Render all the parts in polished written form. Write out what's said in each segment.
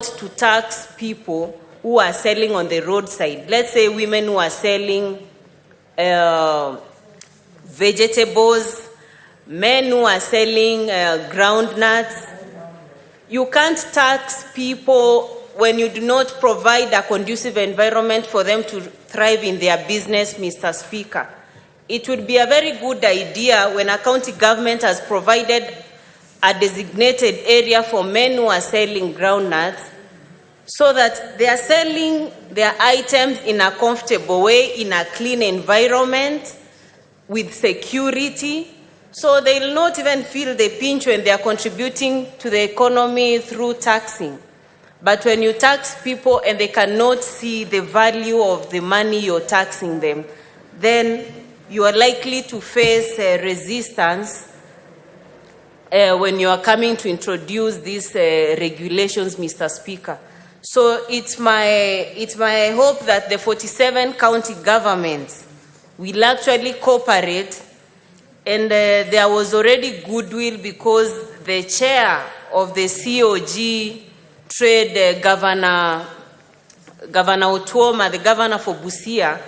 to tax people who are selling on the roadside. Let's say women who are selling vegetables, men who are selling ground nuts. You can't tax people when you do not provide a conducive environment for them to thrive in their business, Mr. Speaker. It would be a very good idea when a county government has provided a designated area for men who are selling ground nuts, so that they are selling their items in a comfortable way, in a clean environment, with security, so they will not even feel the pinch when they are contributing to the economy through taxing. But when you tax people and they cannot see the value of the money you're taxing them, then you are likely to face resistance when you are coming to introduce these regulations, Mr. Speaker. So it's my hope that the 47 county governments will actually cooperate, and there was already goodwill because the chair of the COG Trade, Governor Otuoma, the governor for Busia,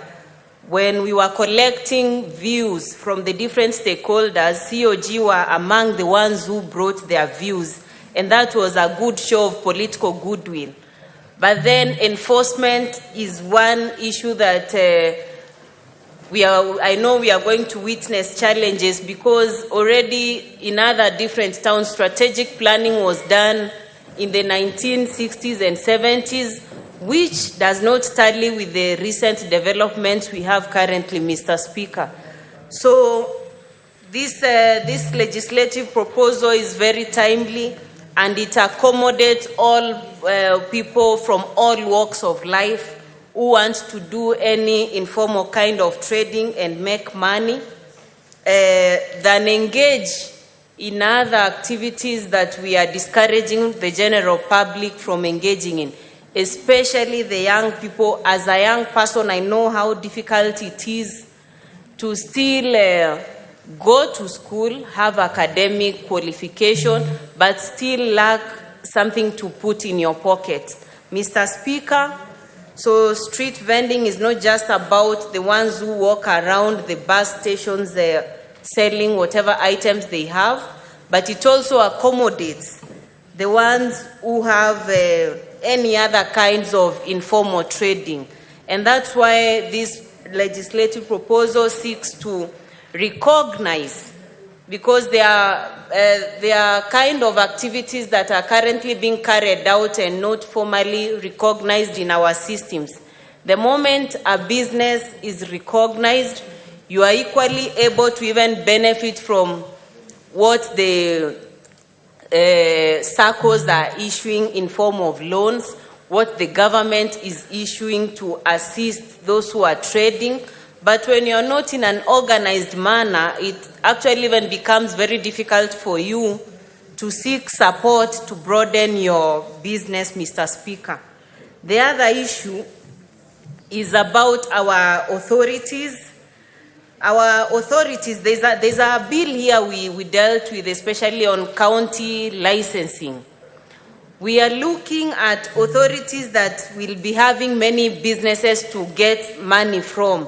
when we were collecting views from the different stakeholders, COG were among the ones who brought their views, and that was a good show of political goodwill. But then enforcement is one issue that I know we are going to witness challenges, because already in other different towns, strategic planning was done in the 1960s and 70s, which does not tally with the recent developments we have currently, Mr. Speaker. So this legislative proposal is very timely, and it accommodates all people from all walks of life who want to do any informal kind of trading and make money, than engage in other activities that we are discouraging the general public from engaging in, especially the young people. As a young person, I know how difficult it is to still go to school, have academic qualification, but still lack something to put in your pocket. Mr. Speaker, so street vending is not just about the ones who walk around the bus stations selling whatever items they have, but it also accommodates the ones who have any other kinds of informal trading. And that's why this legislative proposal seeks to recognize, because there are kind of activities that are currently being carried out and not formally recognized in our systems. The moment a business is recognized, you are equally able to even benefit from what the SACCOs are issuing in form of loans, what the government is issuing to assist those who are trading. But when you're not in an organized manner, it actually even becomes very difficult for you to seek support to broaden your business, Mr. Speaker. The other issue is about our authorities. Our authorities, there's a bill here we dealt with, especially on county licensing. We are looking at authorities that will be having many businesses to get money from.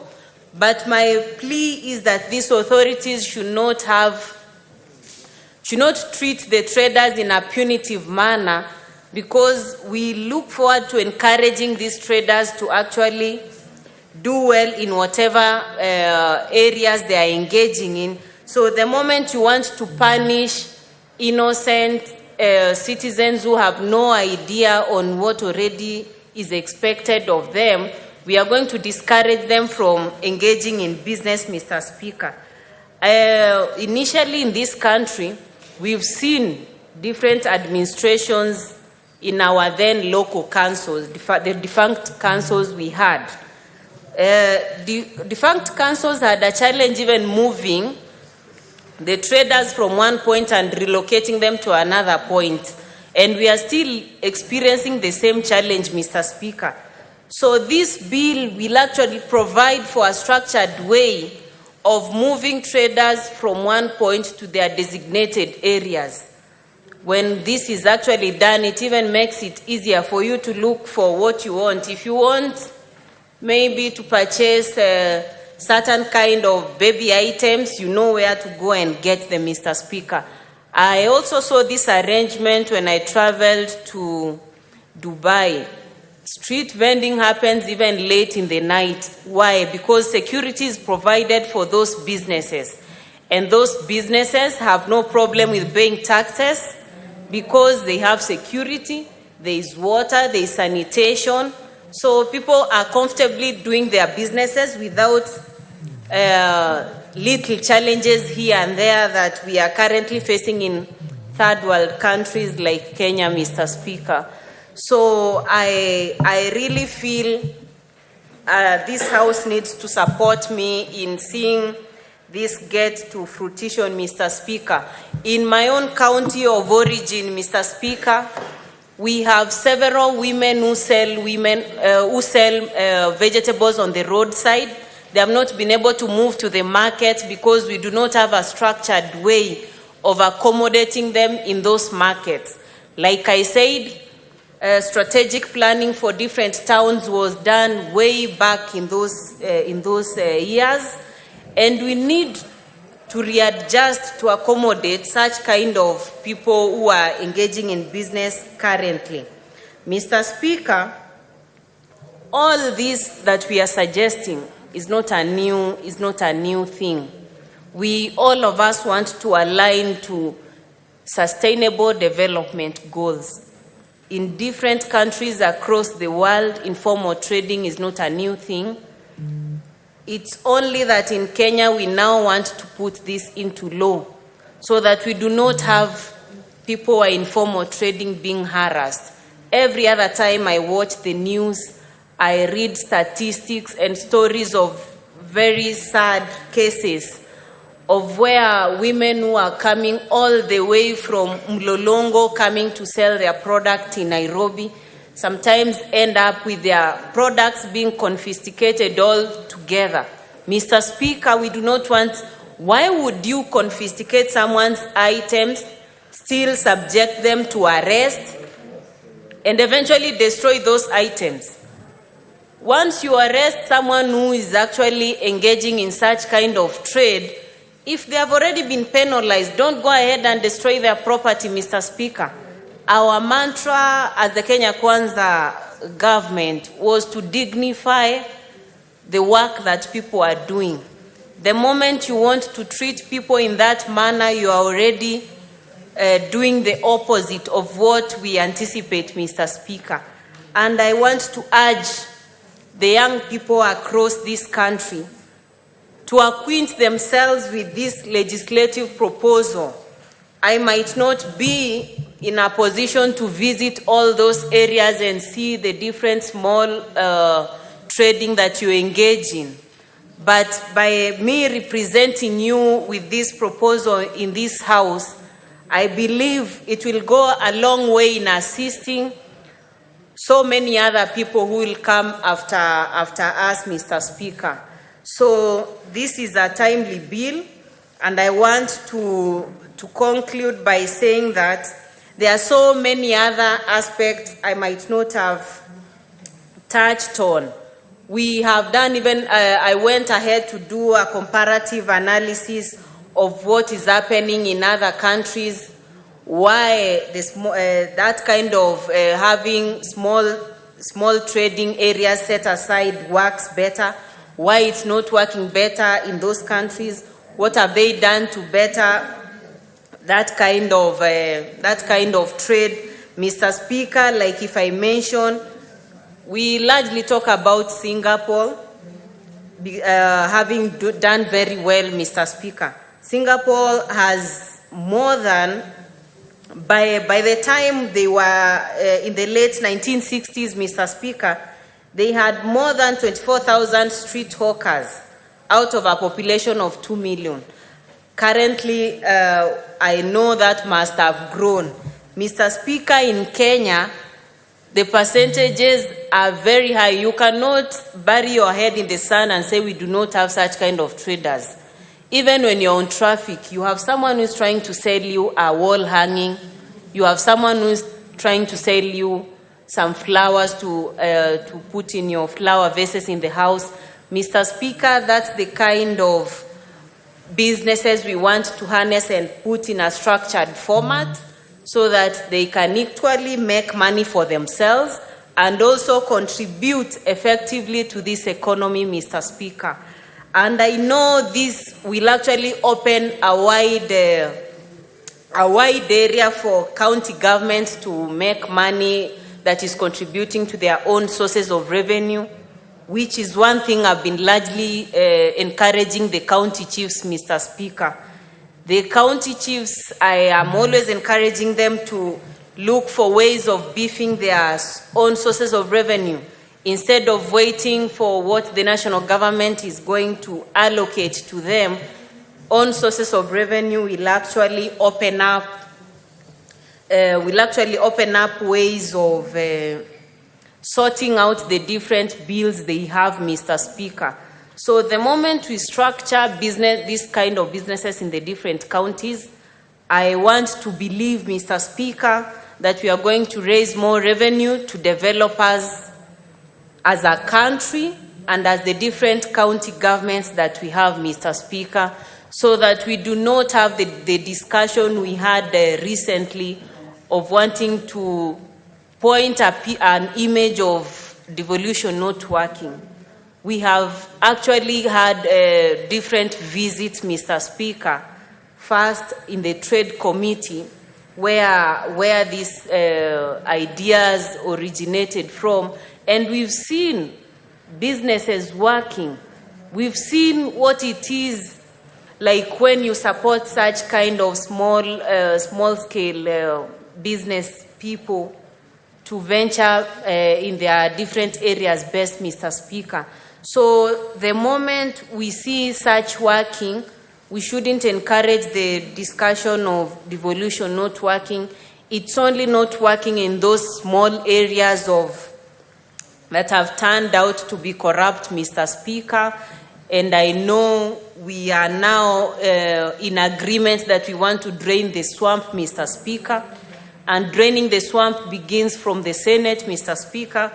But my plea is that these authorities should not treat the traders in a punitive manner, because we look forward to encouraging these traders to actually do well in whatever areas they are engaging in. So the moment you want to punish innocent citizens who have no idea on what already is expected of them, we are going to discourage them from engaging in business, Mr. Speaker. Initially in this country, we've seen different administrations in our then local councils, the defunct councils we had. Defunct councils had a challenge even moving the traders from one point and relocating them to another point. And we are still experiencing the same challenge, Mr. Speaker. So this bill will actually provide for a structured way of moving traders from one point to their designated areas. when this is actually done, it even makes it easier for you to look for what you want. If you want maybe to purchase certain kind of baby items, you know where to go and get them, Mr. Speaker. I also saw this arrangement when I traveled to Dubai. Street vending happens even late in the night. Why? Because security is provided for those businesses. And those businesses have no problem with paying taxes because they have security, there is water, there is sanitation. So people are comfortably doing their businesses without little challenges here and there that we are currently facing in third world countries like Kenya, Mr. Speaker. So I really feel this House needs to support me in seeing this get to fruition, Mr. Speaker. In my own county of origin, Mr. Speaker, we have several women who sell vegetables on the roadside. They have not been able to move to the market because we do not have a structured way of accommodating them in those markets. Like I said, strategic planning for different towns was done way back in those years, and we need to readjust to accommodate such kind of people who are engaging in business currently. Mr. Speaker, all this that we are suggesting is not a new thing. We, all of us, want to align to sustainable development goals. In different countries across the world, informal trading is not a new thing. It's only that in Kenya we now want to put this into law so that we do not have people who are informal trading being harassed. Every other time I watch the news, I read statistics and stories of very sad cases of where women who are coming all the way from Mlolongo coming to sell their product in Nairobi sometimes end up with their products being confiscated all together. Mr. Speaker, we do not want, why would you confiscate someone's items, still subject them to arrest, and eventually destroy those items? Once you arrest someone who is actually engaging in such kind of trade, if they have already been penalized, don't go ahead and destroy their property, Mr. Speaker. Our mantra as the Kenya Kwanza government was to dignify the work that people are doing. The moment you want to treat people in that manner, you are already doing the opposite of what we anticipate, Mr. Speaker. And I want to urge the young people across this country to acquaint themselves with this legislative proposal. I might not be in a position to visit all those areas and see the different small trading that you engage in. But by me representing you with this proposal in this House, I believe it will go a long way in assisting so many other people who will come after us, Mr. Speaker. So this is a timely bill, and I want to conclude by saying that there are so many other aspects I might not have touched on. We have done even, I went ahead to do a comparative analysis of what is happening in other countries, why that kind of having small trading areas set aside works better, why it's not working better in those countries, what have they done to better that kind of trade. Mr. Speaker, like if I mention, we largely talk about Singapore having done very well, Mr. Speaker. Singapore has more than, by the time they were in the late 1960s, Mr. Speaker, they had more than 24,000 street hawkers out of a population of 2 million. Currently, I know that must have grown. Mr. Speaker, in Kenya, the percentages are very high. You cannot bury your head in the sand and say we do not have such kind of traders. Even when you're on traffic, you have someone who's trying to sell you a wall hanging. You have someone who's trying to sell you some flowers to put in your flower vases in the house. Mr. Speaker, that's the kind of businesses we want to harness and put in a structured format so that they can equally make money for themselves and also contribute effectively to this economy, Mr. Speaker. And I know this will actually open a wide area for county governments to make money that is contributing to their own sources of revenue, which is one thing I've been largely encouraging the county chiefs, Mr. Speaker. The county chiefs, I am always encouraging them to look for ways of beefing their own sources of revenue instead of waiting for what the national government is going to allocate to them. Own sources of revenue will actually open up ways of sorting out the different bills they have, Mr. Speaker. So the moment we structure this kind of businesses in the different counties, I want to believe, Mr. Speaker, that we are going to raise more revenue to developers as a country and as the different county governments that we have, Mr. Speaker, so that we do not have the discussion we had recently of wanting to point an image of devolution not working. We have actually had different visits, Mr. Speaker. First, in the trade committee, where these ideas originated from, and we've seen businesses working. We've seen what it is like when you support such kind of small-scale business people to venture in their different areas best, Mr. Speaker. So the moment we see such working, we shouldn't encourage the discussion of devolution not working. It's only not working in those small areas that have turned out to be corrupt, Mr. Speaker. And I know we are now in agreement that we want to drain the swamp, Mr. Speaker. And draining the swamp begins from the Senate, Mr. Speaker.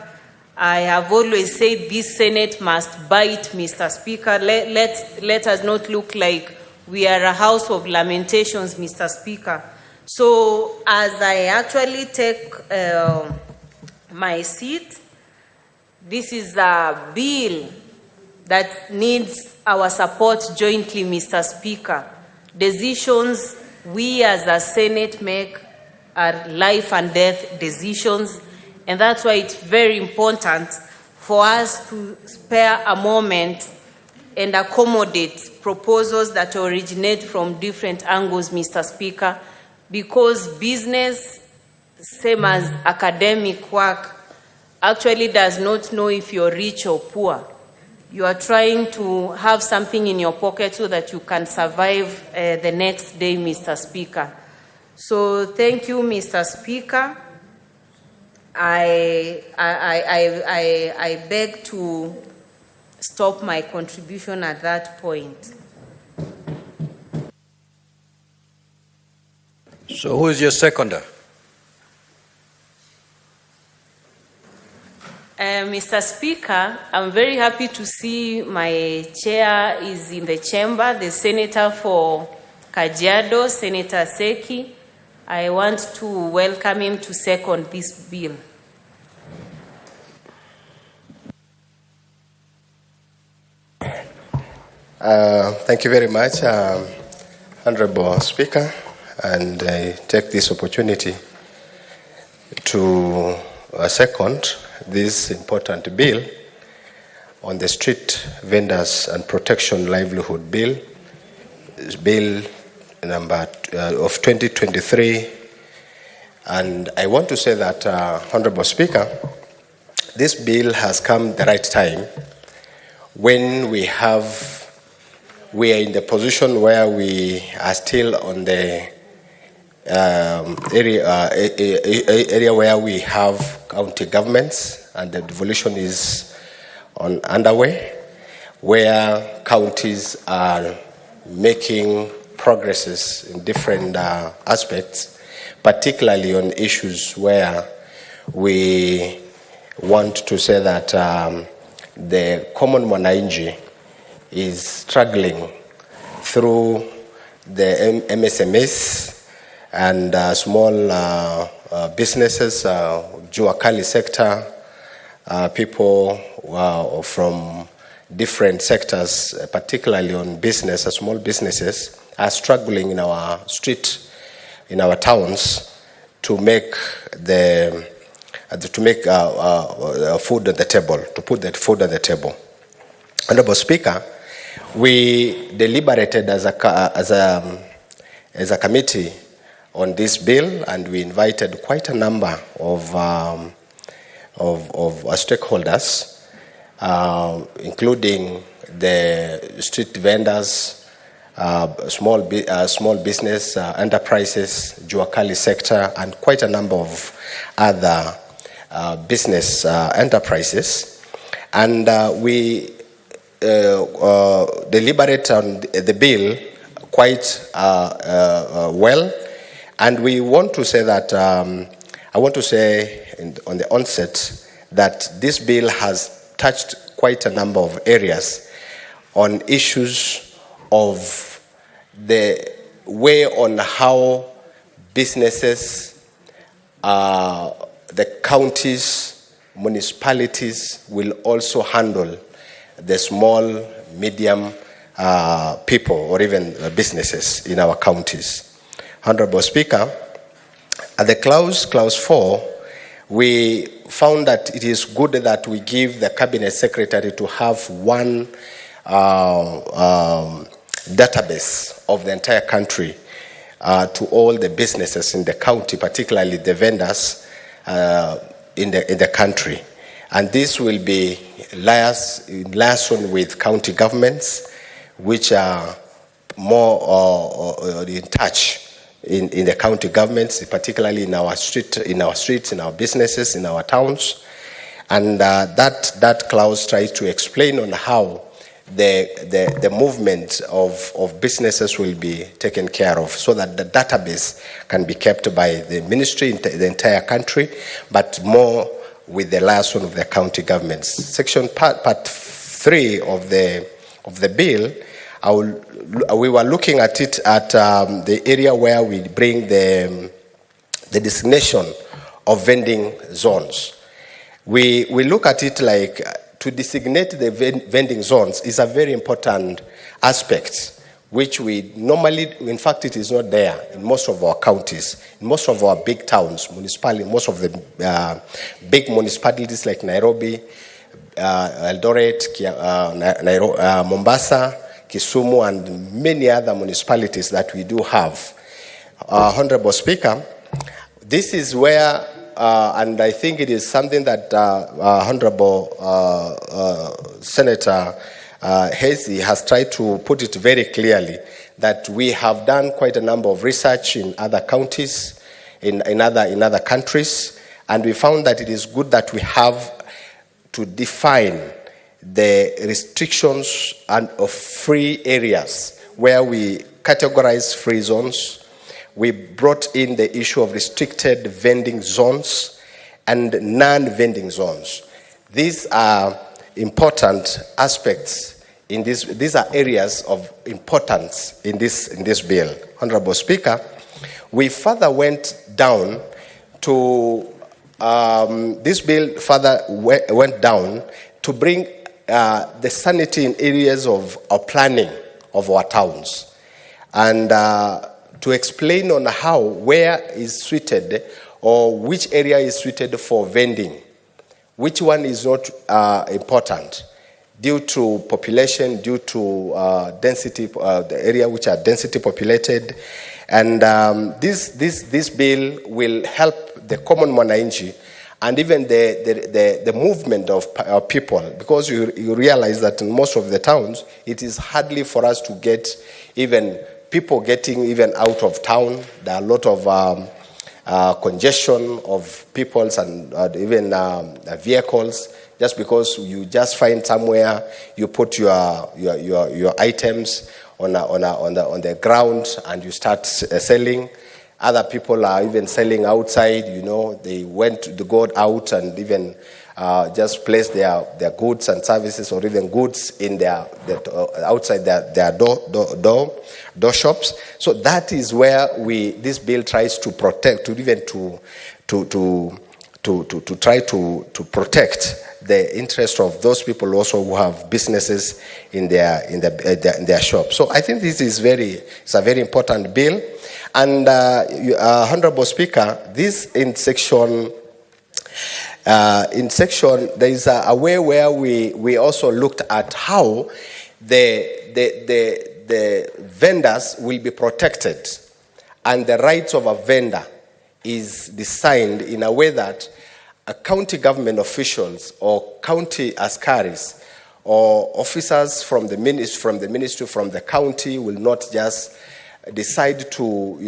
I have always said this Senate must bite, Mr. Speaker. Let us not look like we are a house of lamentations, Mr. Speaker. So as I actually take my seat, this is a bill that needs our support jointly, Mr. Speaker. Decisions we as a Senate make are life and death decisions, and that's why it's very important for us to spare a moment and accommodate proposals that originate from different angles, Mr. Speaker, because business, same as academic work, actually does not know if you're rich or poor. You are trying to have something in your pocket so that you can survive the next day, Mr. Speaker. So thank you, Mr. Speaker. I beg to stop my contribution at that point. So who is your seconder? Mr. Speaker, I'm very happy to see my chair is in the chamber, the Senator for Kajiado, Senator Seki. I want to welcome him to second this bill. Thank you very much, Honorable Speaker, and I take this opportunity to second this important bill on the street vendors and protection livelihood bill, bill number of 2023. And I want to say that, Honorable Speaker, this bill has come the right time when we are in the position where we are still on the area where we have county governments and the devolution is underway, where counties are making progresses in different aspects. particularly on issues where we want to say that the common mwananchi is struggling through the MSMEs and small businesses, Jua Kali sector, people from different sectors, particularly on business, small businesses, are struggling in our street, in our towns, to make food at the table, to put that food at the table. Honorable Speaker, we deliberated as a committee on this bill, and we invited quite a number of stakeholders, including the street vendors, small business enterprises, Jua Kali sector, and quite a number of other business enterprises. And we deliberate on the bill quite well. And we want to say that, I want to say on the onset that this bill has touched quite a number of areas on issues of the way on how businesses, the counties, municipalities will also handle the small, medium people or even businesses in our counties. Honorable Speaker, at the clause 4, we found that it is good that we give the Cabinet Secretary to have one database of the entire country to all the businesses in the county, particularly the vendors in the country. And this will be liaison with county governments, which are more in touch in the county governments, particularly in our streets, in our businesses, in our towns. And that clause tries to explain on how the movement of businesses will be taken care of, so that the database can be kept by the ministry in the entire country, but more with the liaison of the county governments. Section part 3 of the bill, we were looking at it at the area where we bring the designation of vending zones. We look at it like to designate the vending zones is a very important aspect, which we normally, in fact, it is not there in most of our counties, in most of our big towns, most of the big municipalities like Nairobi, Eldoret, Mombasa, Kisumu, and many other municipalities that we do have. Honorable Speaker, this is where, and I think it is something that Honorable Senator Hazy has tried to put it very clearly, that we have done quite a number of research in other counties, in other countries, and we found that it is good that we have to define the restrictions and of free areas where we categorize free zones. We brought in the issue of restricted vending zones and non-vending zones. These are important aspects in this. These are areas of importance in this bill. Honorable Speaker, we further went down to this bill further went down to bring the sanity in areas of planning of our towns, and to explain on how, where is suited, or which area is suited for vending, which one is not important due to population, due to density, the area which are density populated. And this bill will help the common mwananchi and even the movement of people, because you realize that in most of the towns, it is hardly for us to get even people getting even out of town. There are a lot of congestion of peoples and even vehicles, just because you just find somewhere, you put your items on the ground and you start selling. Other people are even selling outside, they go out and even just place their goods and services, or even goods in outside their door shops. So that is where this bill tries to protect, to try to protect the interest of those people also who have businesses in their shop. So I think it's a very important bill. And Honorable Speaker, this in section there is a way where we also looked at how the vendors will be protected, and the rights of a vendor is designed in a way that county government officials or county askaris or officers from the ministry, from the county, will not just decide to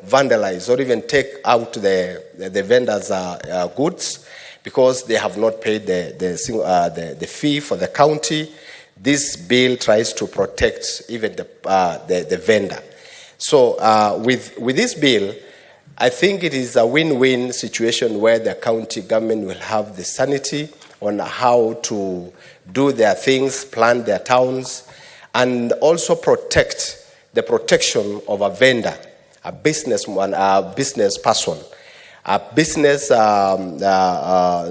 vandalize or even take out the vendors' goods because they have not paid the fee for the county. This bill tries to protect even the vendor. So with this bill, I think it is a win-win situation where the county government will have the sanity on how to do their things, plan their towns, and also protect the protection of a vendor, a businessman, a business person, a business,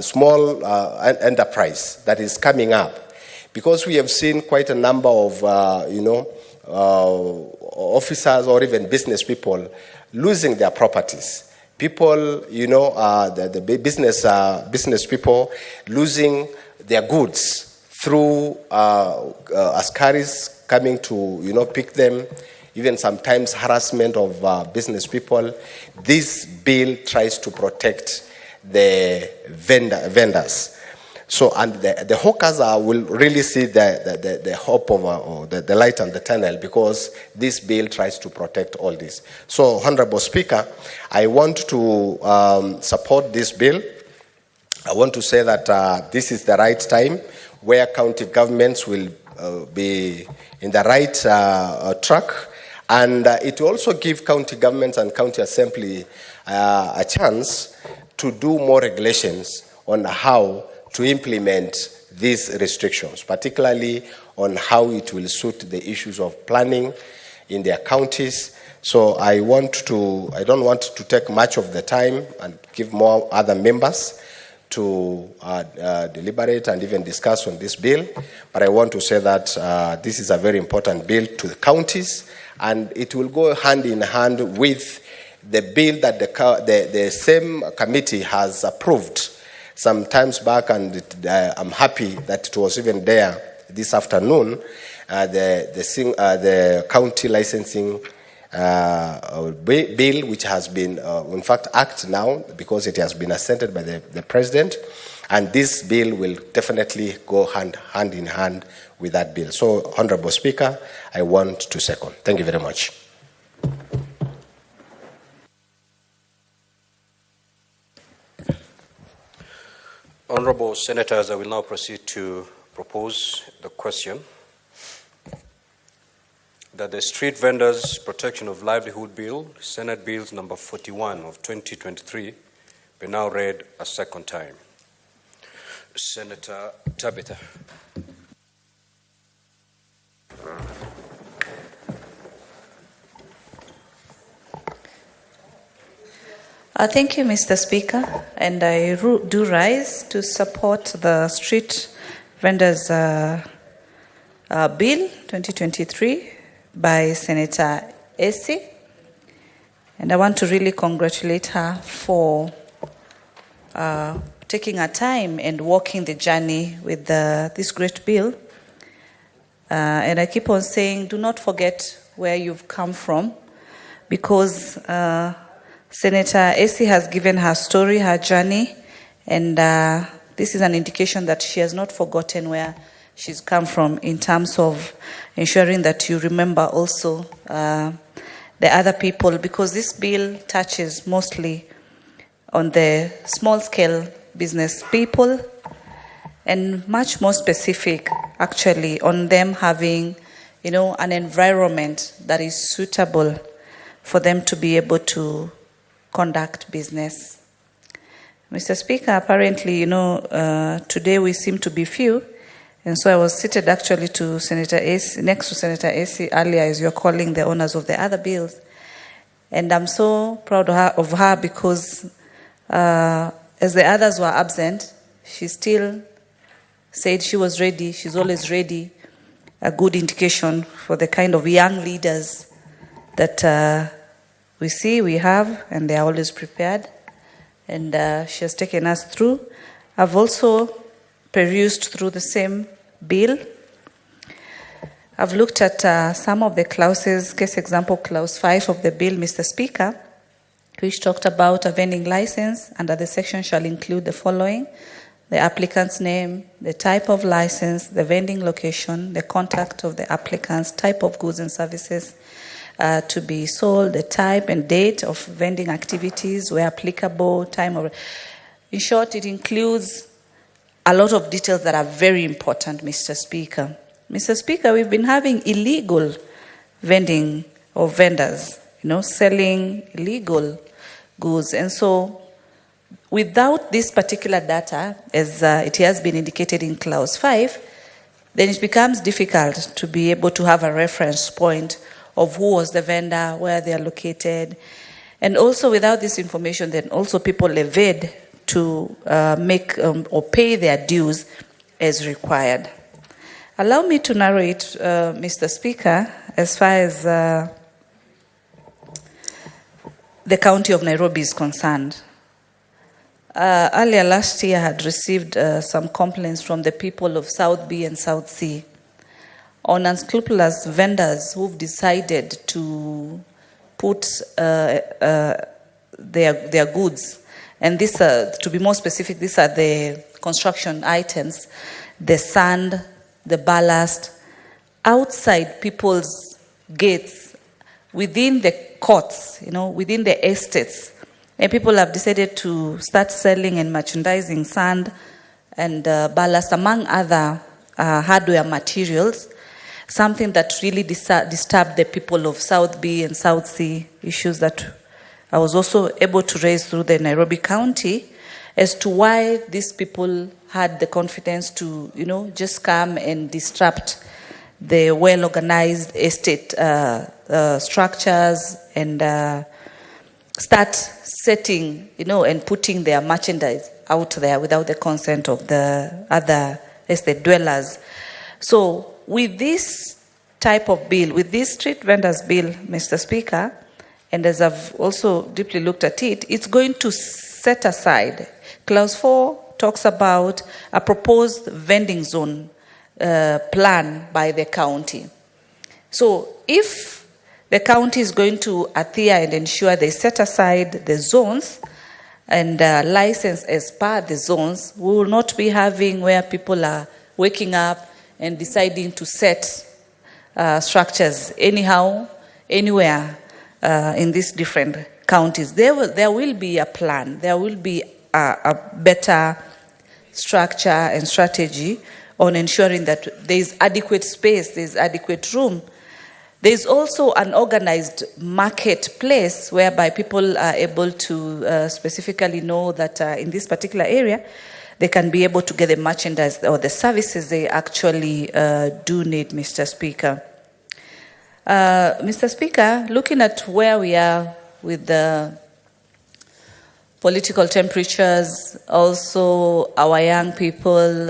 small enterprise that is coming up. Because we have seen quite a number of, officers or even business people losing their properties. People, the business people losing their goods through askaris coming to, pick them, even sometimes harassment of business people. This bill tries to protect the vendors. So, and the hawkers will really see the hope of the light on the tunnel, because this bill tries to protect all this. So, Honorable Speaker, I want to support this bill. I want to say that this is the right time where county governments will be in the right track, and it will also give county governments and county assembly a chance to do more regulations on how to implement these restrictions, particularly on how it will suit the issues of planning in their counties. So I don't want to take much of the time and give more other members to deliberate and even discuss on this bill, but I want to say that this is a very important bill to the counties, and it will go hand in hand with the bill that the same committee has approved some times back, and I'm happy that it was even there this afternoon, the county licensing bill, which has been, in fact, act now, because it has been assented by the president, and this bill will definitely go hand in hand with that bill. So, Honorable Speaker, I want to second. Thank you very much. Honorable Senators, I will now proceed to propose the question that the Street Vendors Protection of Livelihood Bill, Senate Bills number 41 of 2023, be now read a second time. Senator Tabitha. Thank you, Mr. Speaker, and I do rise to support the Street Vendors Bill 2023 by Senator Esi, and I want to really congratulate her for taking her time and walking the journey with this great bill. And I keep on saying, do not forget where you've come from, because Senator Esi has given her story, her journey, and this is an indication that she has not forgotten where she's come from, in terms of ensuring that you remember also the other people, because this bill touches mostly on the small-scale business people, and much more specific, actually, on them having, an environment that is suitable for them to be able to conduct business. Mr. Speaker, apparently, today we seem to be few, and so I was seated actually to Senator AC, next to Senator AC earlier as you're calling the owners of the other bills. And I'm so proud of her because as the others were absent, she still said she was ready. She's always ready. A good indication for the kind of young leaders that we see, we have, and they are always prepared. And she has taken us through. I've also perused through the same bill. I've looked at some of the clauses, case example clause 5 of the bill, Mr. Speaker, which talked about a vending license. Under the section shall include the following: the applicant's name, the type of license, the vending location, the contact of the applicant's type of goods and services to be sold, the type and date of vending activities where applicable, time of... In short, it includes a lot of details that are very important, Mr. Speaker. Mr. Speaker, we've been having illegal vending of vendors, selling illegal goods. And so without this particular data, as it has been indicated in clause 5, then it becomes difficult to be able to have a reference point of who was the vendor, where they are located. And also without this information, then also people evade to make or pay their dues as required. Allow me to narrow it, Mr. Speaker, as far as the county of Nairobi is concerned. Earlier last year, I had received some complaints from the people of South B and South C on unscrupulous vendors who've decided to put their goods, and these are, to be more specific, these are the construction items, the sand, the ballast, outside people's gates, within the courts, within the estates. And people have decided to start selling and merchandising sand and ballast, among other hardware materials, something that really disturbed the people of South B and South C, issues that I was also able to raise through the Nairobi County as to why these people had the confidence to, just come and disrupt the well-organized estate structures and start setting, and putting their merchandise out there without the consent of the other estate dwellers. So with this type of bill, with this street vendors bill, Mr. Speaker, and as I've also deeply looked at it, it's going to set aside. Clause 4 talks about a proposed vending zone plan by the county. So if the county is going to adhere and ensure they set aside the zones and license as per the zones, we will not be having where people are waking up and deciding to set structures anyhow, anywhere in these different counties. There will be a plan. There will be a better structure and strategy on ensuring that there is adequate space, there is adequate room. There is also an organized marketplace whereby people are able to specifically know that in this particular area, they can be able to get the merchandise or the services they actually do need, Mr. Speaker. Mr. Speaker, looking at where we are with the political temperatures, also our young people,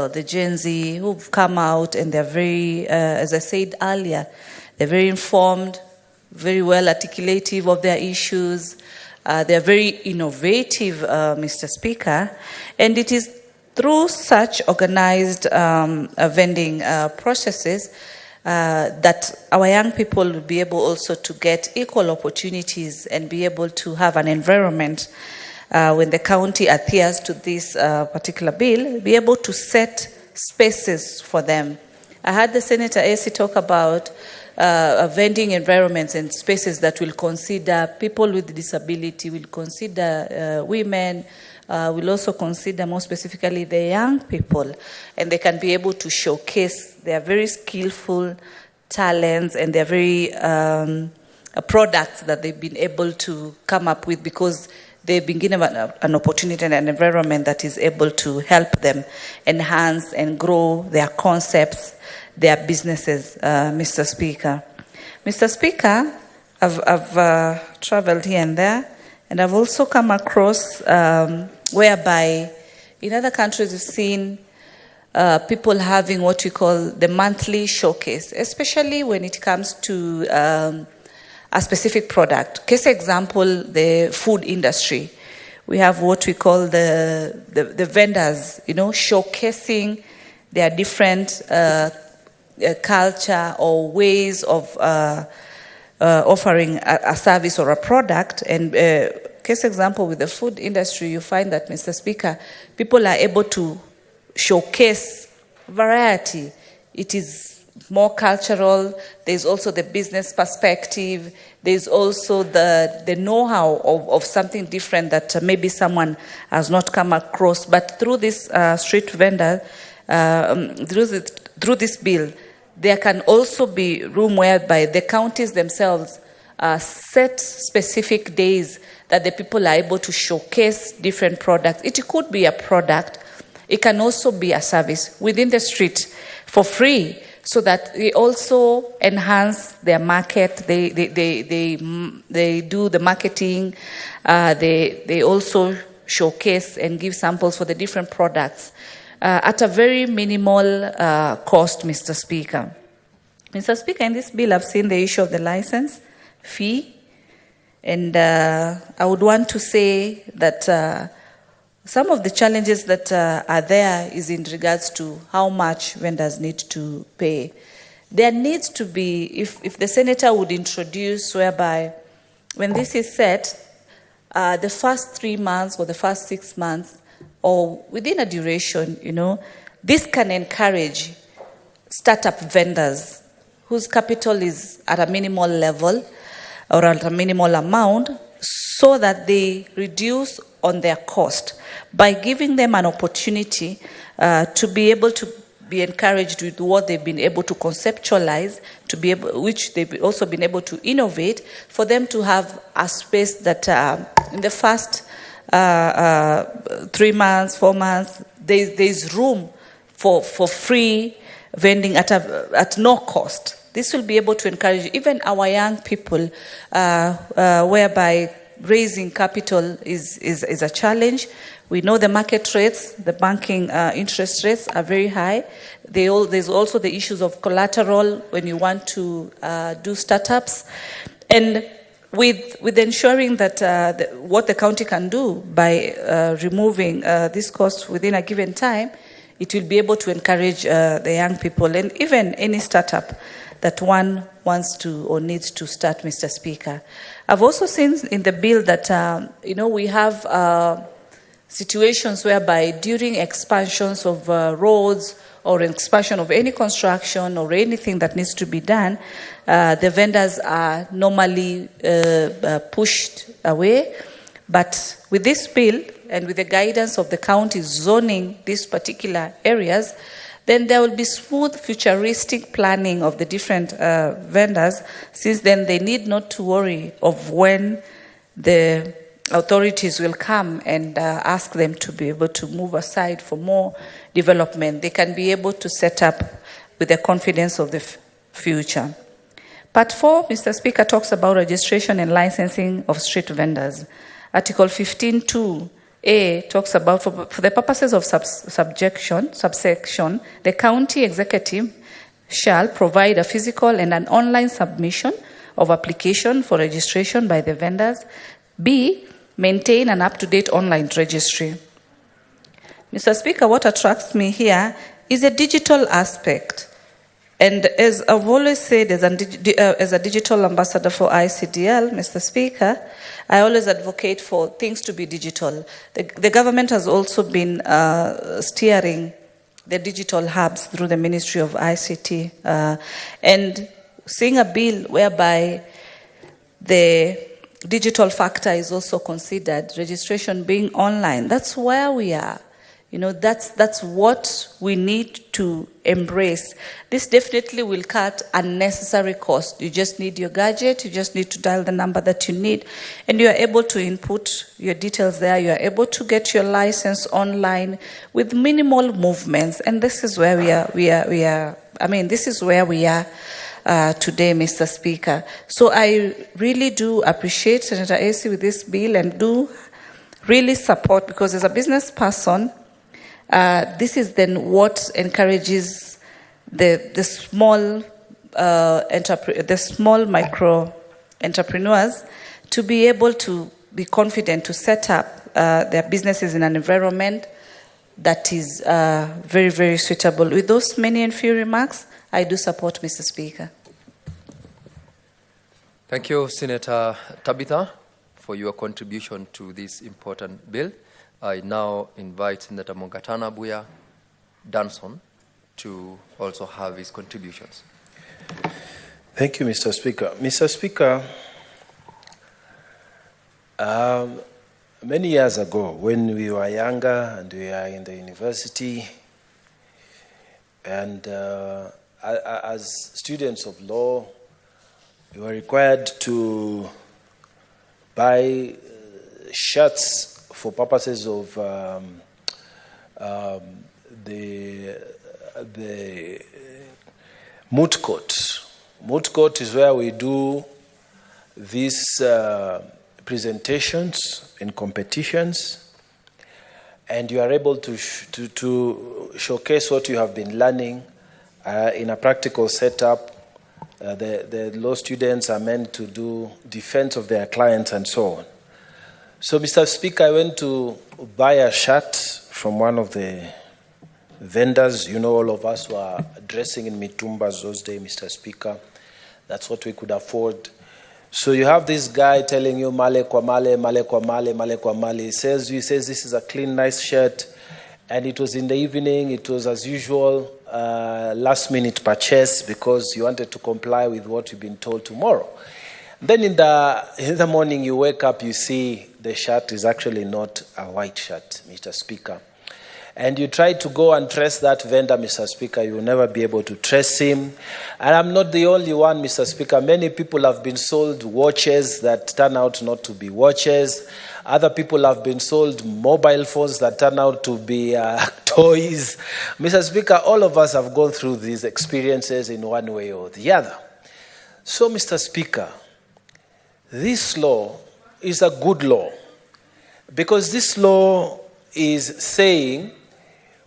the Gen Z, who've come out and they're very, as I said earlier, they're very informed, very well articulative of their issues. They're very innovative, Mr. Speaker, and it is through such organized vending processes that our young people will be able also to get equal opportunities and be able to have an environment when the county adheres to this particular bill, be able to set spaces for them. I heard the Senator AC talk about vending environments and spaces that will consider people with disability, will consider women, will also consider more specifically the young people, and they can be able to showcase their very skillful talents and their very products that they've been able to come up with, because they've been given an opportunity and an environment that is able to help them enhance and grow their concepts, their businesses, Mr. Speaker. Mr. Speaker, I've traveled here and there, and I've also come across whereby in other countries we've seen people having what we call the monthly showcase, especially when it comes to a specific product. Case example, the food industry. We have what we call the vendors, showcasing their different culture or ways of offering a service or a product. And case example with the food industry, you find that, Mr. Speaker, people are able to showcase variety. It is more cultural. There's also the business perspective. There's also the know-how of something different that maybe someone has not come across. But through this street vendor, through this bill, there can also be room whereby the counties themselves set specific days that the people are able to showcase different products. It could be a product. It can also be a service within the street for free, so that they also enhance their market. They do the marketing. They also showcase and give samples for the different products at a very minimal cost, Mr. Speaker. Mr. Speaker, in this bill, I've seen the issue of the license fee, and I would want to say that some of the challenges that are there is in regards to how much vendors need to pay. There needs to be, if the senator would introduce whereby when this is set, the first 3 months or the first 6 months or within a duration, this can encourage startup vendors whose capital is at a minimal level or at a minimal amount, so that they reduce on their cost by giving them an opportunity to be able to be encouraged with what they've been able to conceptualize, which they've also been able to innovate, for them to have a space that in the first 3 months, 4 months, there's room for free vending at no cost. This will be able to encourage even our young people, whereby raising capital is a challenge. We know the market rates, the banking interest rates are very high. There's also the issues of collateral when you want to do startups. And with ensuring that what the county can do by removing this cost within a given time, it will be able to encourage the young people and even any startup that one wants to or needs to start, Mr. Speaker. I've also seen in the bill that, we have situations whereby during expansions of roads or expansion of any construction or anything that needs to be done, the vendors are normally pushed away. But with this bill and with the guidance of the county zoning these particular areas, then there will be smooth futuristic planning of the different vendors, since then they need not to worry of when the authorities will come and ask them to be able to move aside for more development. They can be able to set up with the confidence of the future. Part 4, Mr. Speaker, talks about registration and licensing of street vendors. Article 15(2)(a) talks about for the purposes of subsection, the county executive shall provide a physical and an online submission of application for registration by the vendors. B, maintain an up-to-date online registry. Mr. Speaker, what attracts me here is a digital aspect. And as I've always said, as a digital ambassador for ICDL, Mr. Speaker, I always advocate for things to be digital. The government has also been steering the digital hubs through the Ministry of ICT. And seeing a bill whereby the digital factor is also considered, registration being online, that's where we are. You know, that's what we need to embrace. This definitely will cut unnecessary cost. You just need your gadget, you just need to dial the number that you need, and you are able to input your details there. You are able to get your license online with minimal movements, and this is where this is where we are today, Mr. Speaker. So I really do appreciate Senator Esi with this bill, and do really support, because as a business person, this is then what encourages the small micro entrepreneurs to be able to be confident to set up their businesses in an environment that is very, very suitable. With those many and few remarks, I do support, Mr. Speaker. Thank you, Senator Tabitha, for your contribution to this important bill. I now invite Senator Mogatana Buya Danson to also have his contributions. Thank you, Mr. Speaker. Mr. Speaker, many years ago, when we were younger and we were in the university, and as students of law, we were required to buy shirts for purposes of the moot court. Moot court is where we do these presentations in competitions, and you are able to showcase what you have been learning in a practical setup. The law students are meant to do defense of their clients and so on. So, Mr. Speaker, I went to buy a shirt from one of the vendors. You know, all of us were dressing in mitumbas those days, Mr. Speaker. That's what we could afford. So you have this guy telling you, male kwa male, male kwa male, male kwa male. He says this is a clean, nice shirt. And it was in the evening. It was, as usual, last-minute purchase because you wanted to comply with what you've been told tomorrow. Then in the morning, you wake up, you see the shirt is actually not a white shirt, Mr. Speaker. And you try to go and trace that vendor, Mr. Speaker. You will never be able to trace him. And I'm not the only one, Mr. Speaker. Many people have been sold watches that turn out not to be watches. Other people have been sold mobile phones that turn out to be toys. Mr. Speaker, all of us have gone through these experiences in one way or the other. So, Mr. Speaker, this law is a good law because this law is saying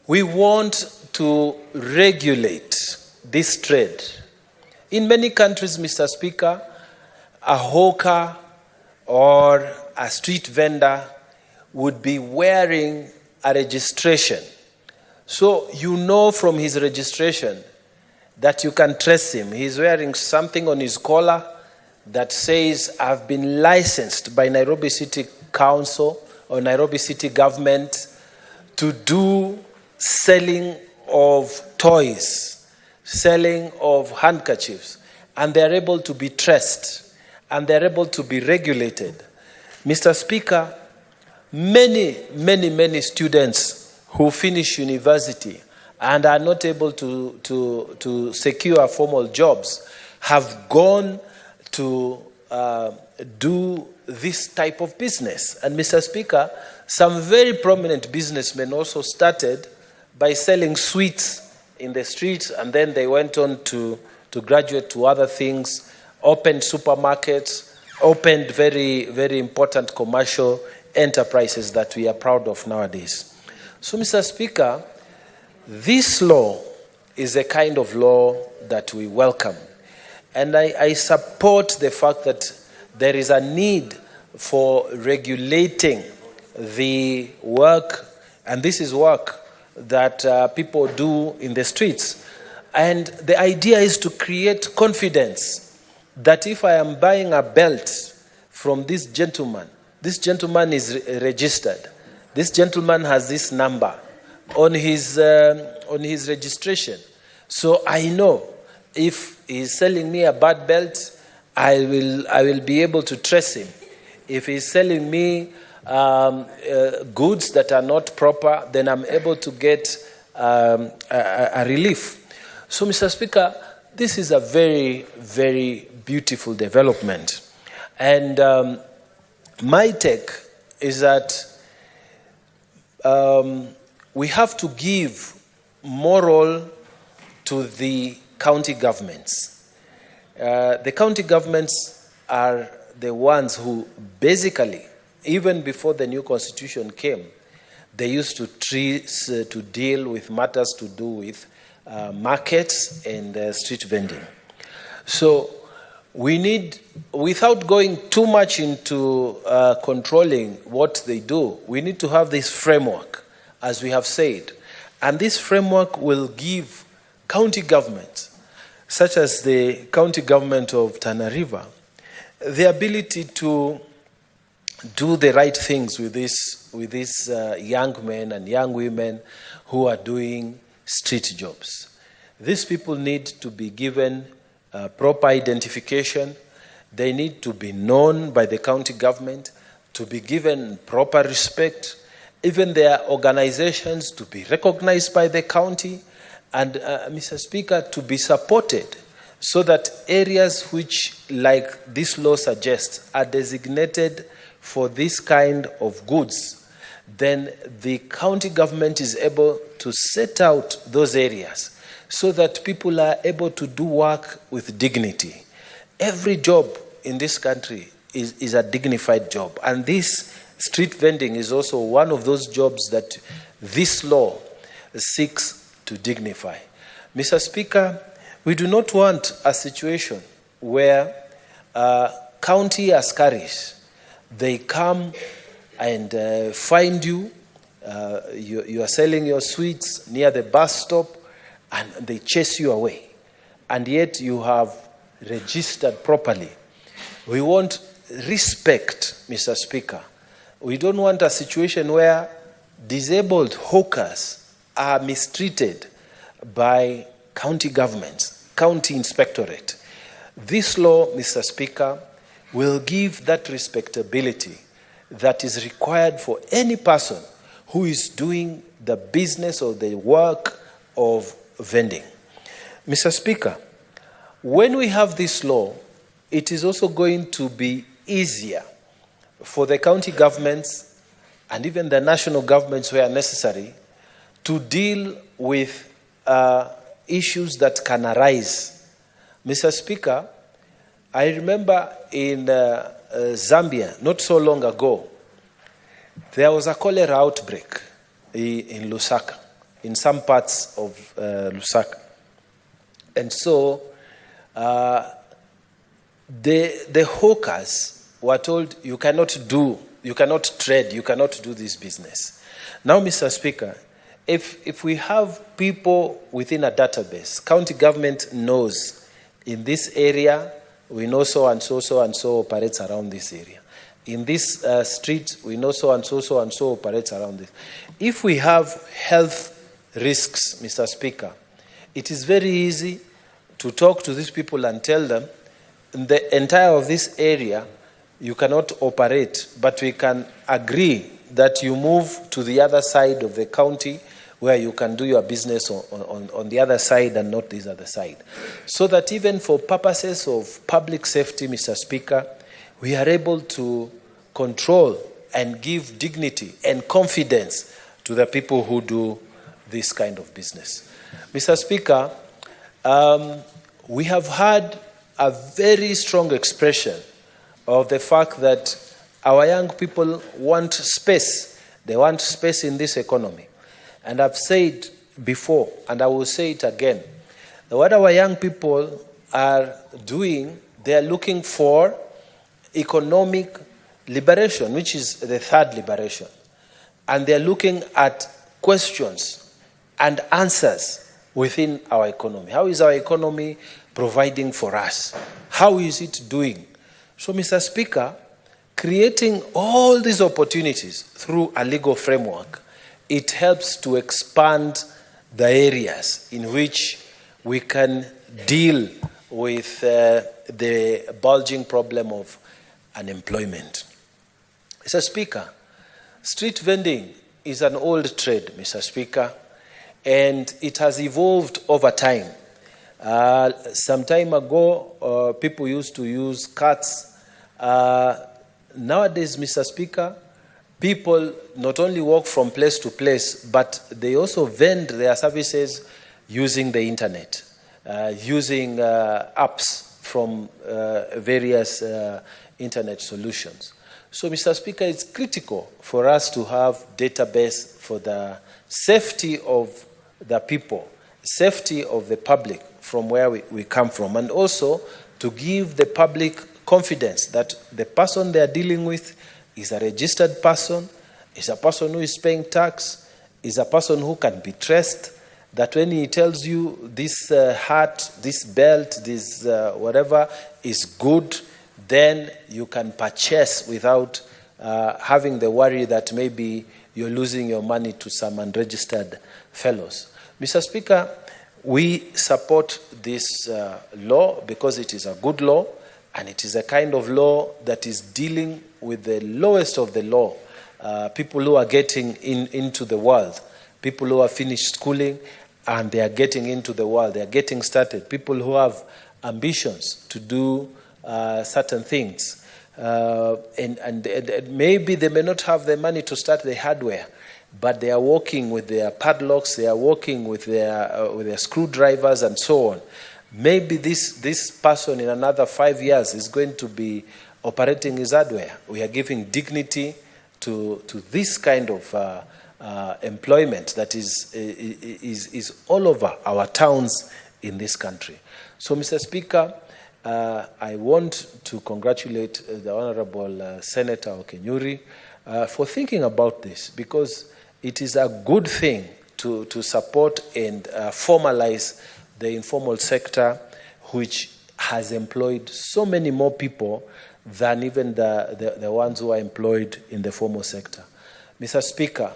we want to regulate this trade. In many countries, Mr. Speaker, a hawker or a street vendor would be wearing a registration. So you know from his registration that you can trace him. He's wearing something on his collar that says, I've been licensed by Nairobi City Council or Nairobi City Government to do selling of toys, selling of handkerchiefs, and they're able to be traced, and they're able to be regulated. Mr. Speaker, many students who finish university and are not able to secure formal jobs have gone to do this type of business. And Mr. Speaker, some very prominent businessmen also started by selling sweets in the streets, and then they went on to graduate to other things, opened supermarkets, opened very important commercial enterprises that we are proud of nowadays. So, Mr. Speaker, this law is a kind of law that we welcome. And I support the fact that there is a need for regulating the work, and this is work that people do in the streets. And the idea is to create confidence that if I am buying a belt from this gentleman is registered. This gentleman has this number on his registration. So I know if he's selling me a bad belt, I will be able to trace him. If he's selling me goods that are not proper, then I'm able to get a relief. So, Mr. Speaker, this is a very, very beautiful development. And my take is that we have to give more role to the county governments. The county governments are the ones who basically, even before the new constitution came, they used to deal with matters to do with markets and street vending. So we need, without going too much into controlling what they do, we need to have this framework, as we have said. And this framework will give county governments, such as the county government of Tana River, the ability to do the right things with these young men and young women who are doing street jobs. These people need to be given proper identification. They need to be known by the county government, to be given proper respect, even their organizations to be recognized by the county, and, Mr. Speaker, to be supported so that areas which, like this law suggests, are designated for this kind of goods, then the county government is able to set out those areas so that people are able to do work with dignity. Every job in this country is a dignified job, and this street vending is also one of those jobs that this law seeks to dignify. Mr. Speaker, we do not want a situation where county askaris, they come and find you, you are selling your sweets near the bus stop, and they chase you away. And yet you have registered properly. We want respect, Mr. Speaker. We don't want a situation where disabled hawkers are mistreated by county governments, county inspectorate. This law, Mr. Speaker, will give that respectability that is required for any person who is doing the business or the work of vending. Mr. Speaker, when we have this law, it is also going to be easier for the county governments and even the national governments where necessary to deal with issues that can arise. Mr. Speaker, I remember in Zambia, not so long ago, there was a cholera outbreak in Lusaka, in some parts of Lusaka. And so the hawkers were told, you cannot trade, you cannot do this business. Now, Mr. Speaker, if we have people within a database, county government knows in this area, we know so and so operates around this area. In this street, we know so and so operates around this. If we have health risks, Mr. Speaker, it is very easy to talk to these people and tell them, in the entire of this area, you cannot operate, but we can agree that you move to the other side of the county where you can do your business on the other side and not this other side. So that even for purposes of public safety, Mr. Speaker, we are able to control and give dignity and confidence to the people who do this kind of business. Mr. Speaker, we have had a very strong expression of the fact that our young people want space. They want space in this economy. And I've said before, and I will say it again, that what our young people are doing, they are looking for economic liberation, which is the third liberation. And they are looking at questions and answers within our economy. How is our economy providing for us? How is it doing? So, Mr. Speaker, creating all these opportunities through a legal framework, it helps to expand the areas in which we can deal with the bulging problem of unemployment. Mr. Speaker, Street vending is an old trade, Mr. Speaker, and it has evolved over time. Some time ago, people used to use carts. Nowadays, Mr. Speaker, people not only walk from place to place, but they also vend their services using the internet, using apps from various internet solutions. So, Mr. Speaker, it's critical for us to have database for the safety of the people, safety of the public from where we come from, and also to give the public confidence that the person they are dealing with is a registered person, is a person who is paying tax, is a person who can be traced, that when he tells you this hat, this belt, this whatever is good, then you can purchase without having the worry that maybe you're losing your money to some unregistered fellows. Mr. Speaker, we support this law because it is a good law, and it is a kind of law that is dealing with the lowest of the law, people who are getting into the world, people who have finished schooling and they are getting into the world, they are getting started, people who have ambitions to do certain things. And maybe they may not have the money to start the hardware, but they are working with their padlocks, they are working with their screwdrivers and so on. Maybe this person in another 5 years is going to be operating his hardware. We are giving dignity to this kind of employment that is all over our towns in this country. So, Mr. Speaker, I want to congratulate the Honorable Senator Okenyuri for thinking about this, because it is a good thing to support and formalize the informal sector, which has employed so many more people than even the ones who are employed in the formal sector. Mr. Speaker,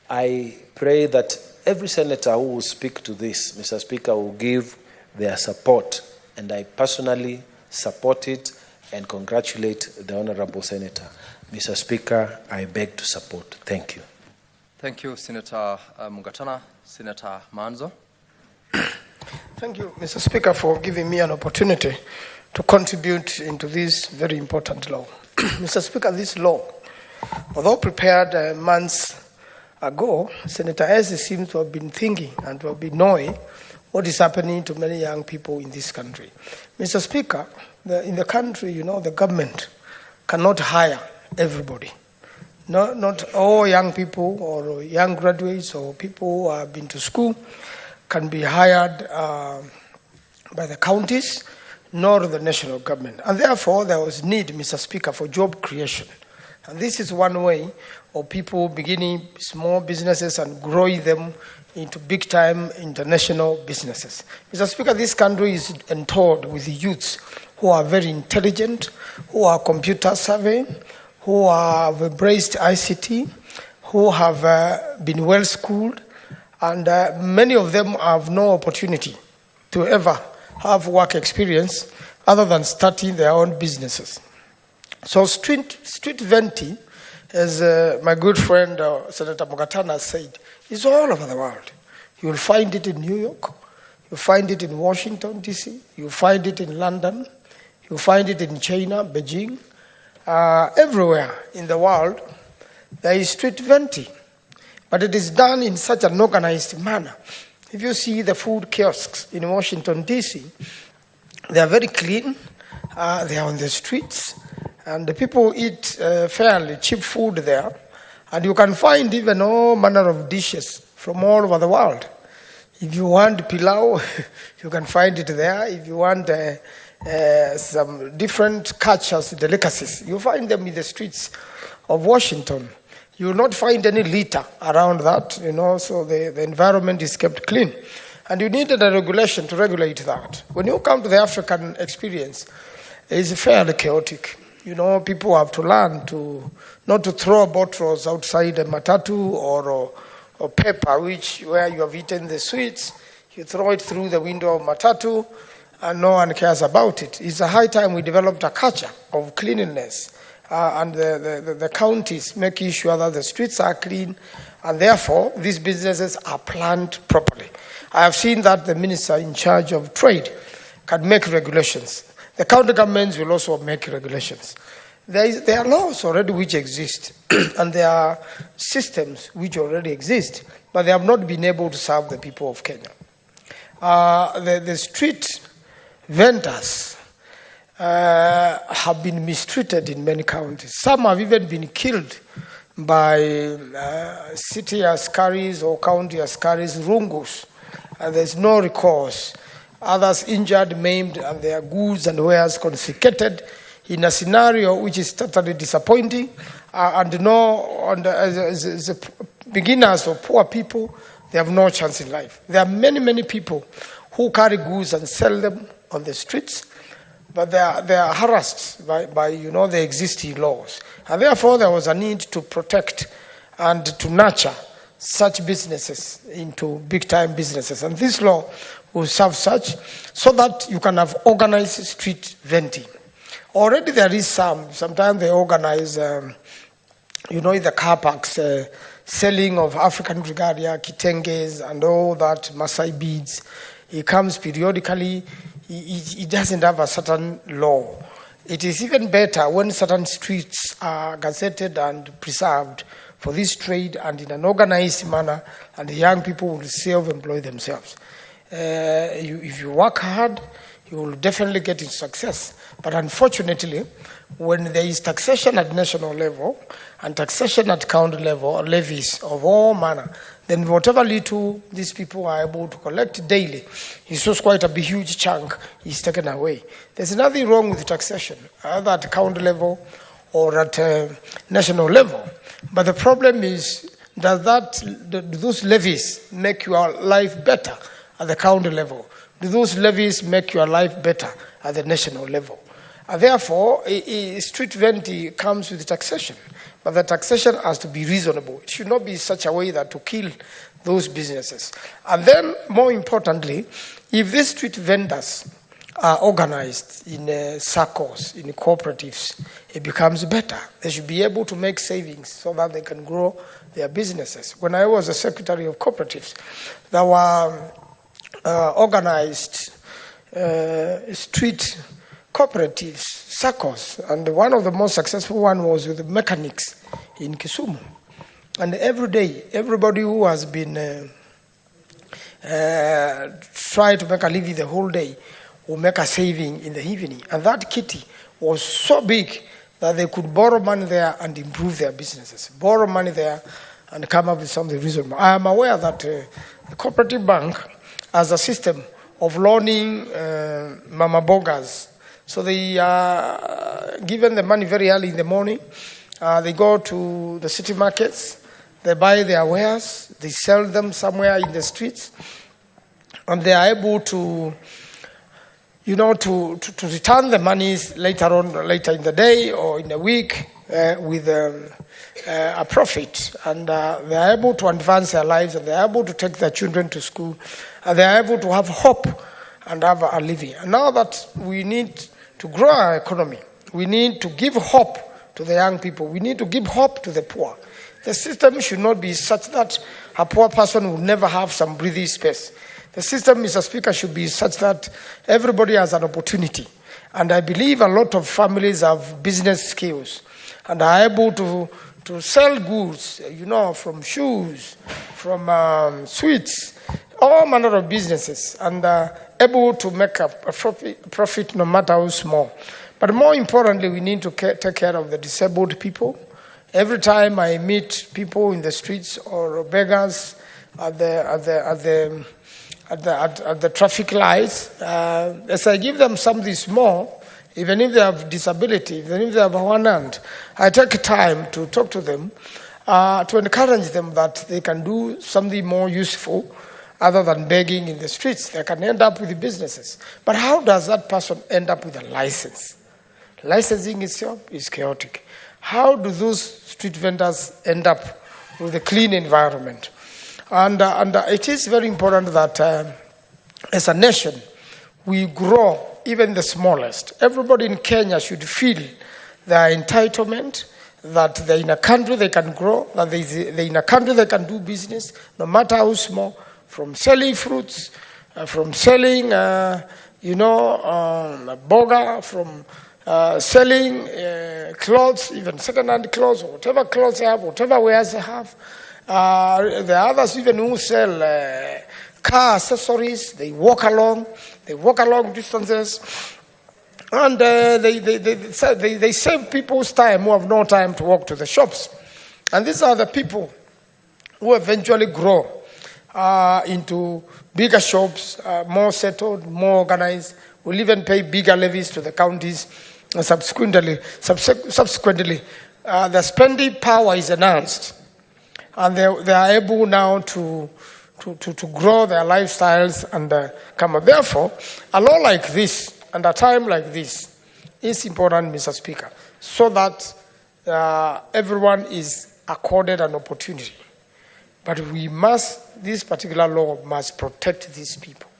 I pray that every senator who will speak to this, Mr. Speaker, will give their support, and I personally support it and congratulate the Honorable Senator. Mr. Speaker, I beg to support. Thank you. Thank you, Senator Mungatana. Senator Manzo. Thank you, Mr. Speaker, for giving me an opportunity to contribute into this very important law. Mr. Speaker, this law, although prepared months ago, Senator Eze seems to have been thinking and to have been knowing what is happening to many young people in this country. Mr. Speaker, in the country, the government cannot hire everybody. Not all young people or young graduates or people who have been to school can be hired by the counties nor the national government. And therefore, there was need, Mr. Speaker, for job creation. And this is one way of people beginning small businesses and growing them into big-time international businesses. Mr. Speaker, this country is endowed with youths who are very intelligent, who are computer savvy, who have embraced ICT, who have been well-schooled, and many of them have no opportunity to ever have work experience other than starting their own businesses. So street vending, as my good friend Senator Mungatana said, is all over the world. You'll find it in New York, you'll find it in Washington, D.C., you'll find it in London, you'll find it in China, Beijing. Everywhere in the world, there is street vending. But it is done in such an organized manner. If you see the food kiosks in Washington, D.C., they are very clean. They are on the streets. And the people eat fairly cheap food there. And you can find even all manner of dishes from all over the world. If you want pilau, you can find it there. If you want some different cultures, delicacies, you find them in the streets of Washington. You will not find any litter around that, so the environment is kept clean. And you needed a regulation to regulate that. When you come to the African experience, it's fairly chaotic. People have to learn not to throw bottles outside a matatu or paper, where you have eaten the sweets, you throw it through the window of matatu, and no one cares about it. It's a high time we developed a culture of cleanliness and the counties making sure that the streets are clean, and therefore these businesses are planned properly. I have seen that the minister in charge of trade can make regulations. The county governments will also make regulations. There are laws already which exist, and there are systems which already exist, but they have not been able to serve the people of Kenya. The street vendors have been mistreated in many counties. Some have even been killed by city askaris or county askaris, rungus, and there's no recourse. Others injured, maimed, and their goods and wares confiscated in a scenario which is totally disappointing. As beginners or poor people, they have no chance in life. There are many, many people who carry goods and sell them on the streets, but they are harassed by the existing laws. And therefore, there was a need to protect and to nurture such businesses into big-time businesses. And this law will serve such so that you can have organized street vending. Already there is sometimes they organize, in the car parks, selling of African regalia, kitenges, and all that, Maasai beads. It comes periodically. It doesn't have a certain law. It is even better when certain streets are gazetted and preserved for this trade and in an organized manner, and the young people will self-employ themselves. If you work hard, you will definitely get into success. But unfortunately, when there is taxation at national level and taxation at county level, or levies of all manner, then whatever little these people are able to collect daily, it's just quite a huge chunk is taken away. There's nothing wrong with taxation, either at county level or at national level. But the problem is, do those levies make your life better at the county level? Do those levies make your life better at the national level? Therefore, street vending comes with taxation, but the taxation has to be reasonable. It should not be such a way that to kill those businesses. And then, more importantly, if these street vendors are organized in circles, in cooperatives, it becomes better. They should be able to make savings so that they can grow their businesses. When I was a secretary of cooperatives, there were organized street cooperatives, circles, and one of the most successful one was with the mechanics in Kisumu. And every day, everybody who has been trying to make a living the whole day will make a saving in the evening. And that kitty was so big that they could borrow money there and improve their businesses. Borrow money there and come up with something reasonable. I am aware that the cooperative bank has a system of loaning mama bogas. So they are given the money very early in the morning. They go to the city markets. They buy their wares. They sell them somewhere in the streets. And they are able to, to return the monies later in the day or in a week with a profit. And they are able to advance their lives, and they are able to take their children to school. And they are able to have hope and have a living. And now that we need to grow our economy, we need to give hope to the young people. We need to give hope to the poor. The system should not be such that a poor person will never have some breathing space. The system, Mr. Speaker, should be such that everybody has an opportunity. And I believe a lot of families have business skills and are able to sell goods, from shoes, from sweets, all manner of businesses, and able to make a profit no matter how small. But more importantly, we need to take care of the disabled people. Every time I meet people in the streets or beggars at the traffic lights, as I give them something small, even if they have disability, even if they have one hand, I take time to talk to them, to encourage them that they can do something more useful other than begging in the streets. They can end up with businesses. But how does that person end up with a license? Licensing itself is chaotic. How do those street vendors end up with a clean environment? And it is very important that as a nation, we grow even the smallest. Everybody in Kenya should feel their entitlement, that they're in a country they can grow, that they're in a country they can do business, no matter how small, from selling fruits, from selling, burger, from selling clothes, even second-hand clothes, or whatever clothes they have, whatever wares they have. There are others even who sell car accessories. They walk along distances. And they save people's time who have no time to walk to the shops. And these are the people who eventually grow into bigger shops, more settled, more organized, will even pay bigger levies to the counties. And subsequently, the spending power is enhanced. And they are able now to grow their lifestyles and come up. Therefore, a law like this, and a time like this, is important, Mr. Speaker, so that everyone is accorded an opportunity. But this particular law must protect these people.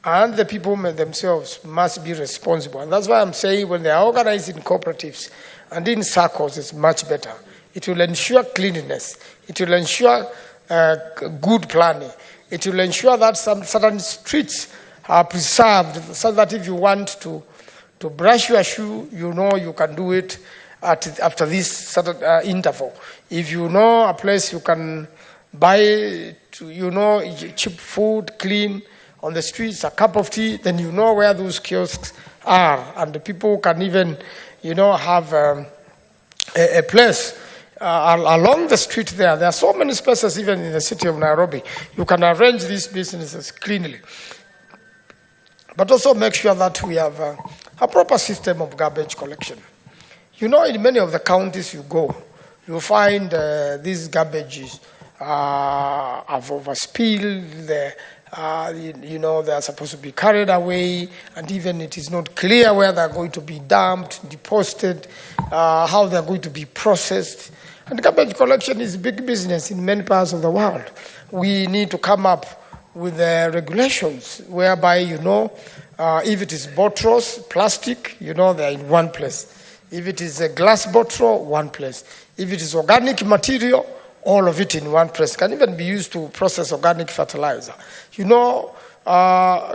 And the people themselves must be responsible. And that's why I'm saying when they are organized in cooperatives and in circles, it's much better. It will ensure cleanliness. It will ensure good planning. It will ensure that some certain streets are preserved, so that if you want to brush your shoe, you know you can do it after this certain interval. If you know a place you can buy, cheap food, clean on the streets, a cup of tea, then you know where those kiosks are, and the people can even, have a place along the street there. There are so many spaces even in the city of Nairobi. You can arrange these businesses cleanly. But also make sure that we have a proper system of garbage collection. In many of the counties you go, you'll find these garbages have overspilled, they are supposed to be carried away, and even it is not clear where they're going to be dumped, deposited, how they're going to be processed. And garbage collection is big business in many parts of the world. We need to come up with regulations whereby, if it is bottles, plastic, they're in one place. If it is a glass bottle, one place. If it is organic material, all of it in one place. It can even be used to process organic fertilizer.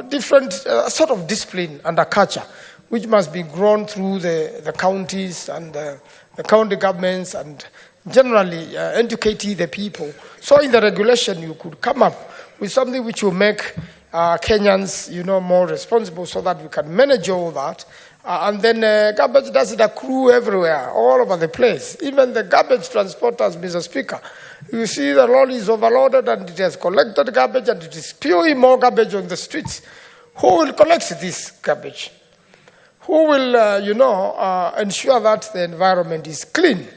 Different sort of discipline and a culture, which must be grown through the counties and the county governments, and generally educating the people. So in the regulation, you could come up with something which will make Kenyans, more responsible, so that we can manage all that. And then garbage doesn't accrue everywhere, all over the place. Even the garbage transporters, Mr. Speaker, you see the lorry is overloaded and it has collected garbage and it is spewing more garbage on the streets. Who will collect this garbage? Who will, ensure that the environment is clean?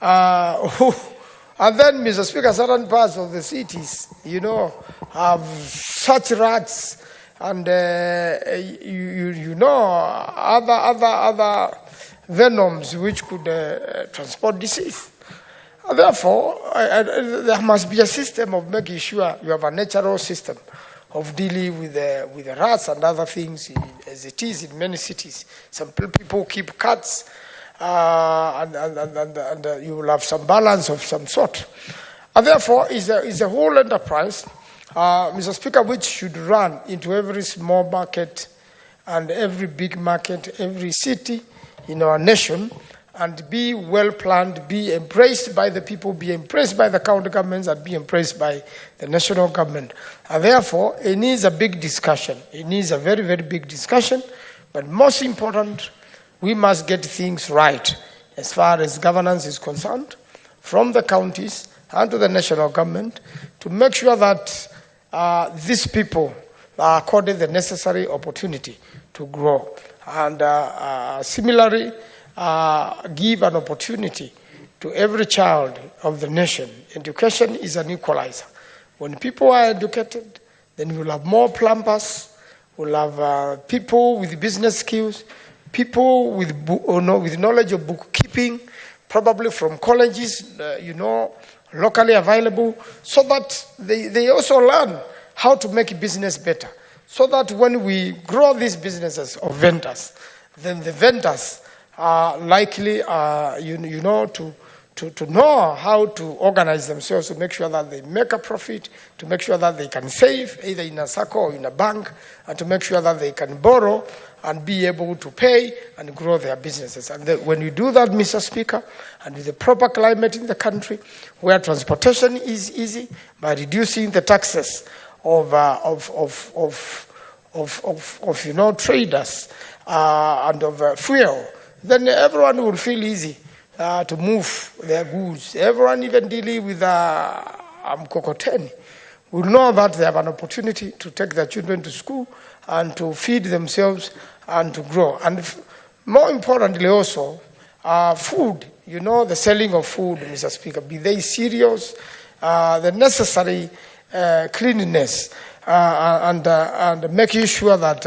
And then, Mr. Speaker, certain parts of the cities, have such rats and other venoms which could transport disease. And therefore, there must be a system of making sure you have a natural system of dealing with the rats and other things, as it is in many cities. Some people keep cats, and you will have some balance of some sort. And therefore, is a whole enterprise, Mr. Speaker, which should run into every small market and every big market, every city in our nation, and be well planned, be embraced by the people, be embraced by the county governments, and be embraced by the national government. And therefore, it needs a big discussion. It needs a very, very big discussion. But most important, we must get things right as far as governance is concerned, from the counties and to the national government, to make sure that these people are accorded the necessary opportunity to grow. And similarly, give an opportunity to every child of the nation. Education is an equalizer. When people are educated, then we'll have more plumbers, we'll have people with business skills, people with knowledge of bookkeeping, probably from colleges, locally available, so that they also learn how to make business better. So that when we grow these businesses of vendors, then the vendors are likely, you know, to know how to organize themselves to make sure that they make a profit, to make sure that they can save, either in a SACCO or in a bank, and to make sure that they can borrow and be able to pay and grow their businesses. And when you do that, Mr. Speaker, and with the proper climate in the country, where transportation is easy, by reducing the taxes of you know, traders and of fuel, then everyone will feel easy to move their goods. Everyone, even dealing with mkokoteni, will know that they have an opportunity to take their children to school and to feed themselves and to grow. And more importantly also, food, you know, the selling of food, Mr. Speaker, be they cereals, the necessary cleanliness, and making sure that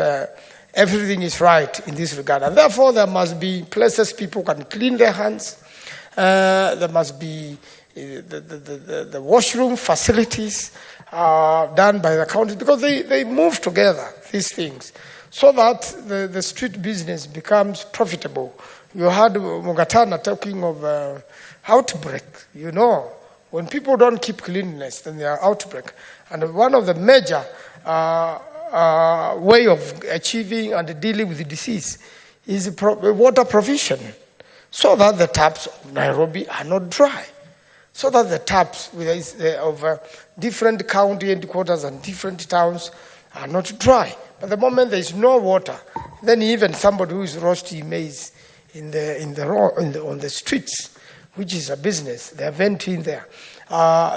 everything is right in this regard. And therefore, there must be places people can clean their hands. There must be the washroom facilities done by the county, because they move together, these things, so that the street business becomes profitable. You heard Mugatana talking of outbreak. You know, when people don't keep cleanliness, then they are outbreak. And one of the major way of achieving and dealing with the disease is water provision, so that the taps of Nairobi are not dry, so that the taps of different county headquarters and different towns are not dry. But the moment there is no water, then even somebody who is roasting maize on the streets, which is a business, they are venting there,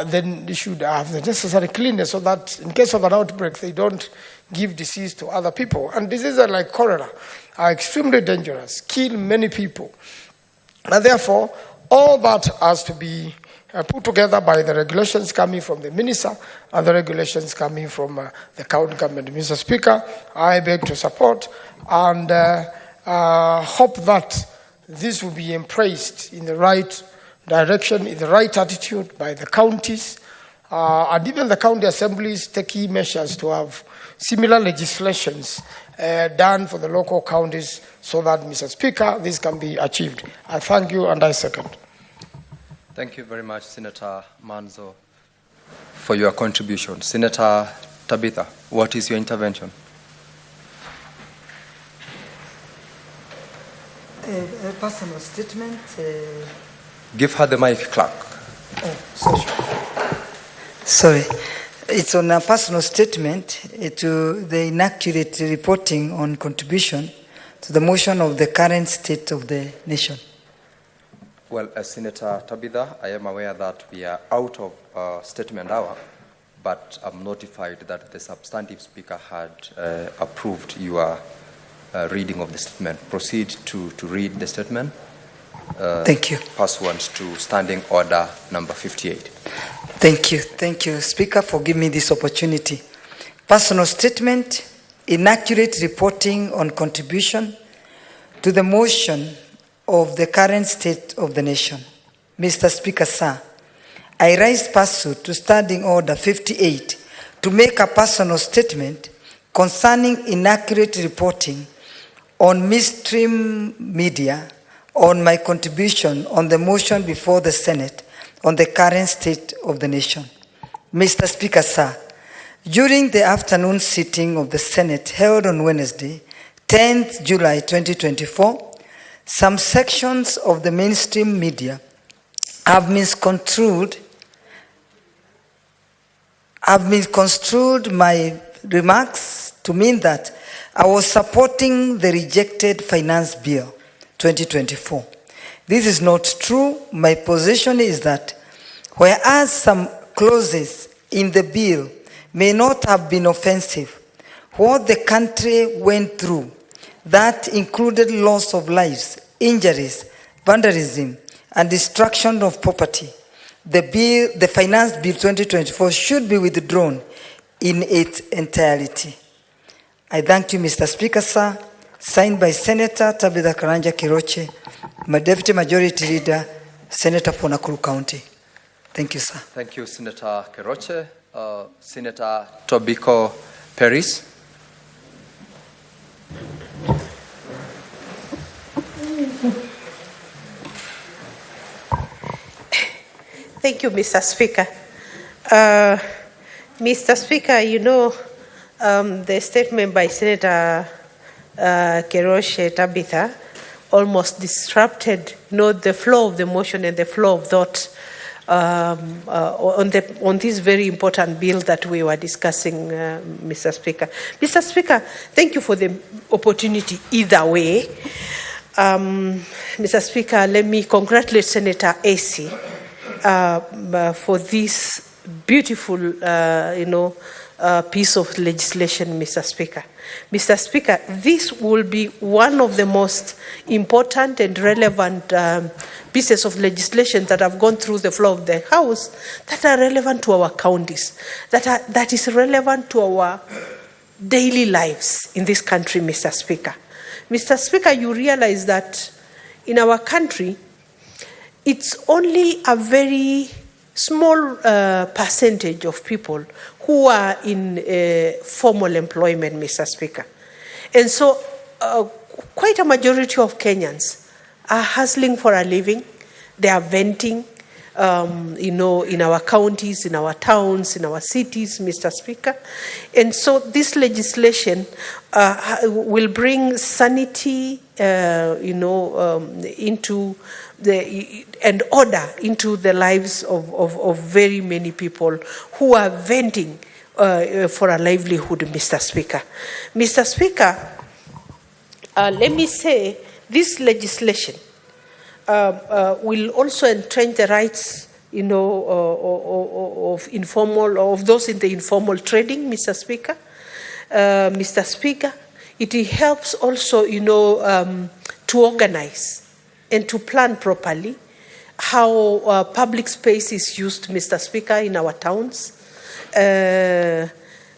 then they should have the necessary cleanness so that in case of an outbreak, they don't give disease to other people. And diseases like cholera are extremely dangerous, kill many people. And therefore, all that has to be put together by the regulations coming from the minister and the regulations coming from the county government. Mr. Speaker, I beg to support and hope that this will be embraced in the right direction, in the right attitude by the counties, and even the county assemblies take key measures to have similar legislations done for the local counties so that, Mr. Speaker, this can be achieved. I thank you and I second. Thank you very much, Senator Manzo, for your contribution. Senator Tabitha, what is your intervention? A personal statement. Give her the mic, clerk. Sorry. It's on a personal statement to the inaccurate reporting on contribution to the motion of the current state of the nation. Well, as Senator Tabitha, I am aware that we are out of statement hour, but I'm notified that the substantive speaker had approved your reading of the statement. Proceed to read the statement. Thank you. Pursuant to Standing Order number 58. Thank you. Thank you, Speaker, for giving me this opportunity. Personal statement, inaccurate reporting on contribution to the motion of the current state of the nation. Mr. Speaker, sir, I rise pursuant to Standing Order 58 to make a personal statement concerning inaccurate reporting on mainstream media on my contribution on the motion before the Senate on the current state of the nation. Mr. Speaker, sir, during the afternoon sitting of the Senate held on Wednesday, 10th July 2024, some sections of the mainstream media have misconstrued my remarks to mean that I was supporting the rejected Finance Bill 2024. This is not true. My position is that whereas some clauses in the bill may not have been offensive, what the country went through, that included loss of lives, injuries, vandalism, and destruction of property, the Finance Bill 2024 should be withdrawn in its entirety. I thank you, Mr. Speaker, sir. Signed by Senator Tabitha Karanja Kiroche, my Deputy Majority Leader, Senator for Nakuru County. Thank you, sir. Thank you, Senator Kiroche. Senator Tobiko Peris. Thank you, Mr. Speaker. Mr. Speaker, you know, the statement by Senator Keroche Tabitha almost disrupted, you know, the flow of the motion and the flow of thought on this very important bill that we were discussing, Mr. Speaker. Mr. Speaker, thank you for the opportunity either way. Mr. Speaker, let me congratulate Senator AC for this beautiful, piece of legislation, Mr. Speaker. Mr. Speaker, this will be one of the most important and relevant pieces of legislation that have gone through the floor of the House that are relevant to our counties, that is relevant to our daily lives in this country, Mr. Speaker. Mr. Speaker, you realize that in our country, it's only a very small percentage of people who are in formal employment, Mr. Speaker. And so quite a majority of Kenyans are hustling for a living. They are venting, in our counties, in our towns, in our cities, Mr. Speaker. And so this legislation will bring sanity, into and order into the lives of very many people who are venting for a livelihood, Mr. Speaker. Mr. Speaker, let me say this legislation will also entrench the rights, of informal, of those in the informal trading, Mr. Speaker. Mr. Speaker, it helps also, to organize and to plan properly how public space is used, Mr. Speaker, in our towns.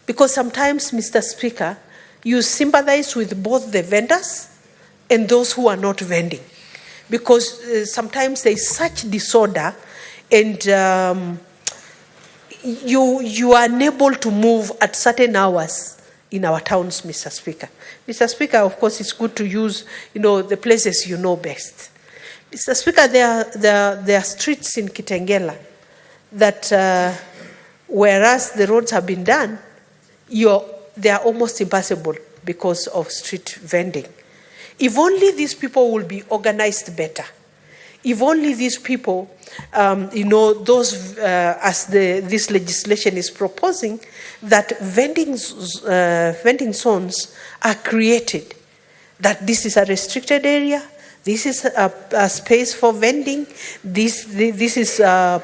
Because sometimes, Mr. Speaker, you sympathize with both the vendors and those who are not vending. Because sometimes there is such disorder and you are unable to move at certain hours in our towns, Mr. Speaker. Mr. Speaker, of course, it's good to use, the places you know best. Mr. Speaker, there are streets in Kitengela that, whereas the roads have been done, they are almost impassable because of street vending. If only these people will be organized better. If only these people, this legislation is proposing, that vending zones are created, that this is a restricted area, this is a space for vending, this is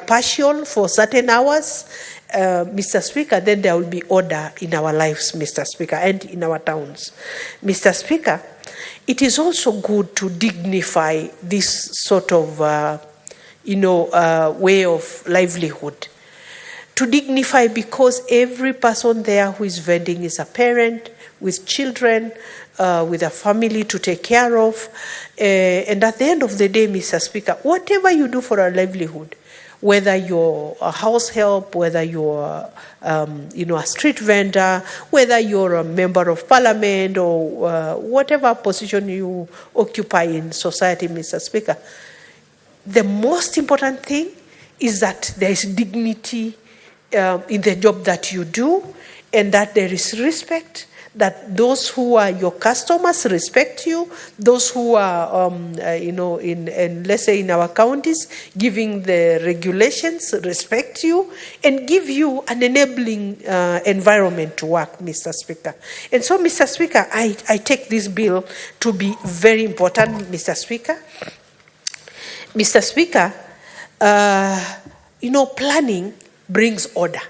partial for certain hours, Mr. Speaker, then there will be order in our lives, Mr. Speaker, and in our towns. Mr. Speaker, it is also good to dignify this sort of, way of livelihood. To dignify because every person there who is vending is a parent with children, with a family to take care of. And at the end of the day, Mr. Speaker, whatever you do for a livelihood, whether you're a house help, whether you're, a street vendor, whether you're a member of parliament or whatever position you occupy in society, Mr. Speaker, the most important thing is that there is dignity in the job that you do, and that there is respect, that those who are your customers respect you, those who are, let's say in our counties, giving the regulations, respect you, and give you an enabling environment to work, Mr. Speaker. And so, Mr. Speaker, I take this bill to be very important, Mr. Speaker. Mr. Speaker, planning brings order.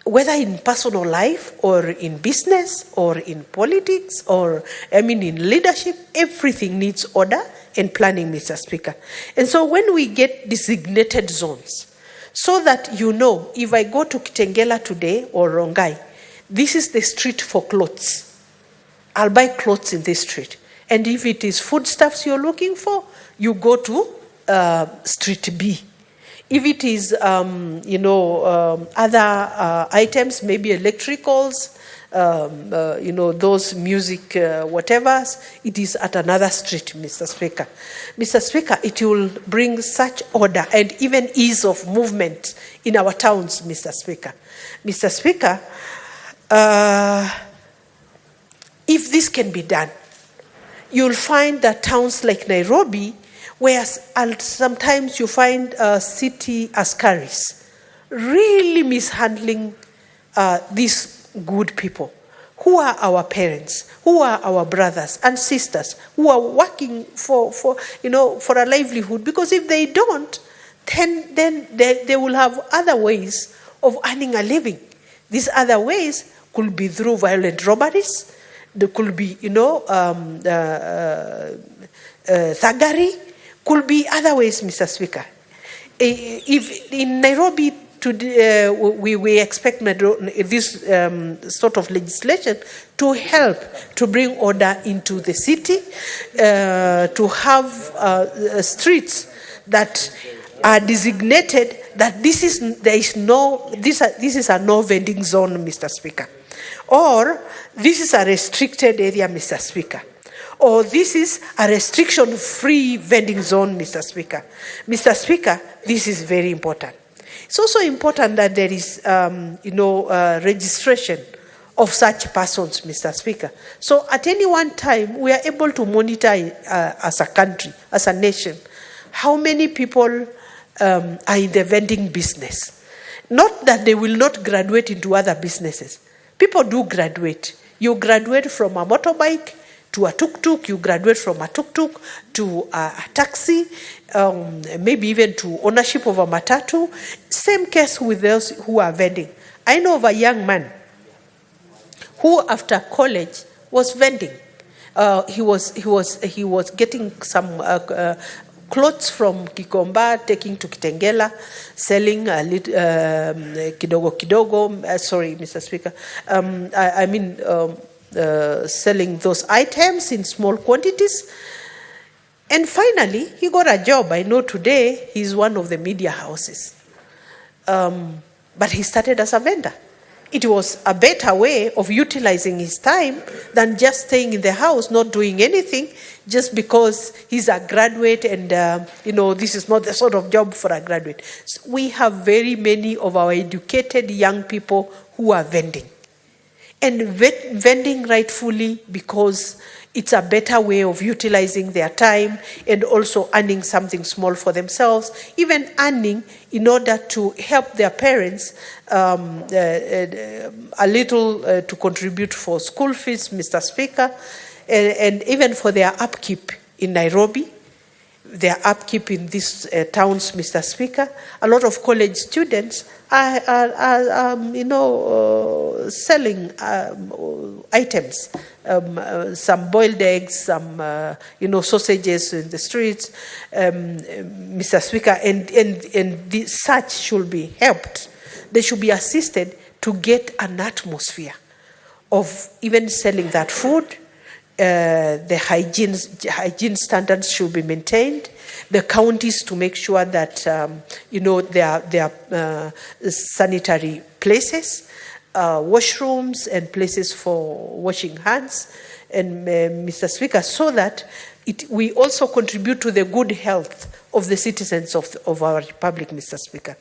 Whether in personal life or in business or in politics or, in leadership, everything needs order and planning, Mr. Speaker. And so when we get designated zones, so that if I go to Kitengela today or Rongai, this is the street for clothes. I'll buy clothes in this street. And if it is foodstuffs you're looking for, you go to street B. If it is, other items, maybe electricals, those music whatevers, it is at another street, Mr. Speaker. Mr. Speaker, it will bring such order and even ease of movement in our towns, Mr. Speaker. Mr. Speaker, if this can be done, you'll find that towns like Nairobi, where sometimes you find city askaris really mishandling these good people, who are our parents, who are our brothers and sisters, who are working for a livelihood. Because if they don't, then they will have other ways of earning a living. These other ways could be through violent robberies. There could be, thuggery. Could be other ways, Mr. Speaker. If in Nairobi, we expect this sort of legislation to help to bring order into the city, to have streets that are designated that this is a no vending zone, Mr. Speaker, or this is a restricted area, Mr. Speaker, or this is a restriction-free vending zone, Mr. Speaker. Mr. Speaker, this is very important. It's also important that there is, registration of such persons, Mr. Speaker. So at any one time, we are able to monitor as a country, as a nation, how many people are in the vending business. Not that they will not graduate into other businesses. People do graduate. You graduate from a motorbike to a tuk-tuk, you graduate from a tuk-tuk to a taxi, maybe even to ownership of a matatu. Same case with those who are vending. I know of a young man who, after college, was vending. He was getting some clothes from Kikomba, taking to Kitengela, selling a little, kidogo. Sorry, Mr. Speaker. Selling those items in small quantities. And finally, he got a job. I know today he's one of the media houses. But he started as a vendor. It was a better way of utilizing his time than just staying in the house, not doing anything, just because he's a graduate and, this is not the sort of job for a graduate. So we have very many of our educated young people who are vending. And vending rightfully because it's a better way of utilizing their time and also earning something small for themselves, even earning in order to help their parents a little to contribute for school fees, Mr. Speaker, and even for their upkeep in Nairobi, their upkeep in these towns, Mr. Speaker. A lot of college students are selling items, some boiled eggs, some, sausages in the streets, Mr. Speaker, and such should be helped. They should be assisted to get an atmosphere of even selling that food. The hygiene standards should be maintained. The counties to make sure that there are sanitary places, washrooms, and places for washing hands, and Mr. Speaker, so that we also contribute to the good health of the citizens of our republic, Mr. Speaker.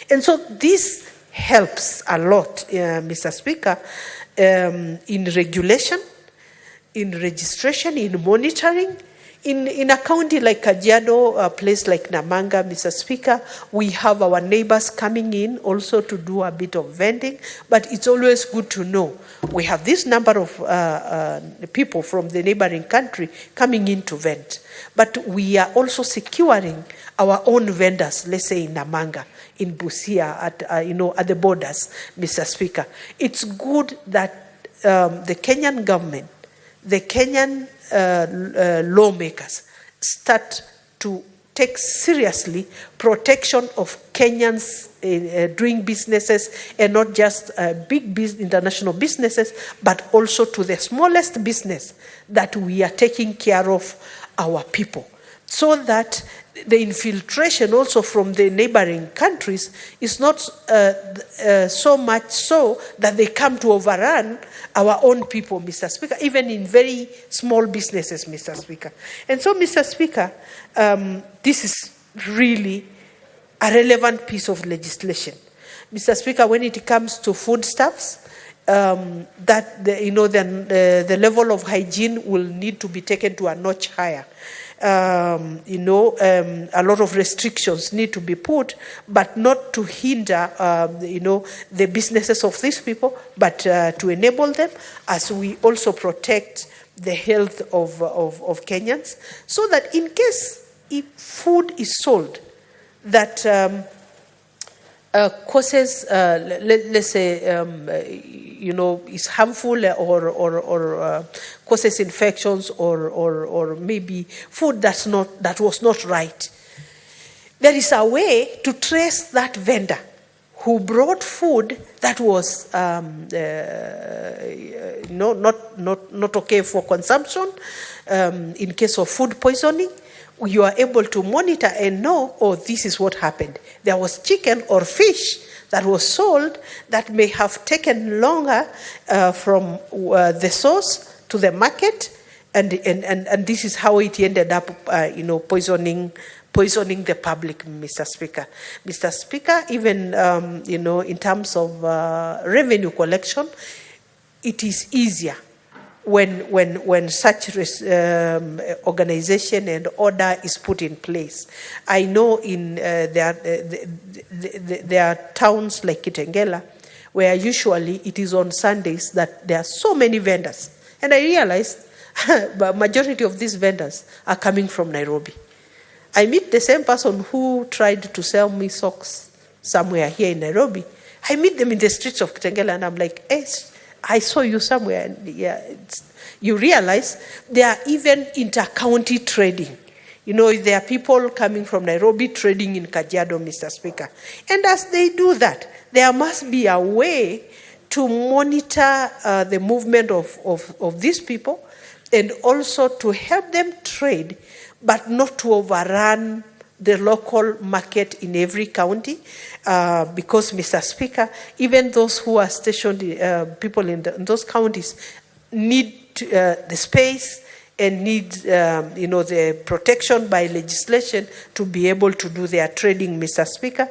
And so this helps a lot, Mr. Speaker, in regulation, in registration, in monitoring. In a county like Kajiado, a place like Namanga, Mr. Speaker, we have our neighbors coming in also to do a bit of vending, but it's always good to know we have this number of people from the neighboring country coming in to vend. But we are also securing our own vendors, let's say in Namanga, in Busia, at the borders, Mr. Speaker. It's good that the Kenyan government, the Kenyan lawmakers start to take seriously protection of Kenyans doing businesses, and not just big international businesses, but also to the smallest business, that we are taking care of our people. so that the infiltration also from the neighboring countries is not so much so that they come to overrun our own people, Mr. Speaker, even in very small businesses, Mr. Speaker. And so, Mr. Speaker, this is really a relevant piece of legislation. Mr. Speaker, when it comes to foodstuffs, that the level of hygiene will need to be taken to a notch higher. A lot of restrictions need to be put, but not to hinder, the businesses of these people, but to enable them as we also protect the health of Kenyans, so that in case if food is sold that causes, let's say, is harmful or causes infections or maybe food that was not right, there is a way to trace that vendor who brought food that was not okay for consumption. In case of food poisoning, you are able to monitor and know, oh, this is what happened. There was chicken or fish that was sold that may have taken longer from the source to the market, and this is how it ended up, poisoning the public, Mr. Speaker. Mr. Speaker, even in terms of revenue collection, it is easier when such organization and order is put in place. I know in there are towns like Kitengela where usually it is on Sundays that there are so many vendors, and I realized the majority of these vendors are coming from Nairobi. I meet the same person who tried to sell me socks somewhere here in Nairobi. I meet them in the streets of Kitengela, and I'm like, hey, I saw you somewhere. And you realize there are even inter-county trading. There are people coming from Nairobi trading in Kajiado, Mr. Speaker. And as they do that, there must be a way to monitor the movement of these people, and also to help them trade, but not to overrun the local market in every county, because, Mr. Speaker, even those who are stationed, people in those counties, need the space and need, the protection by legislation to be able to do their trading, Mr. Speaker.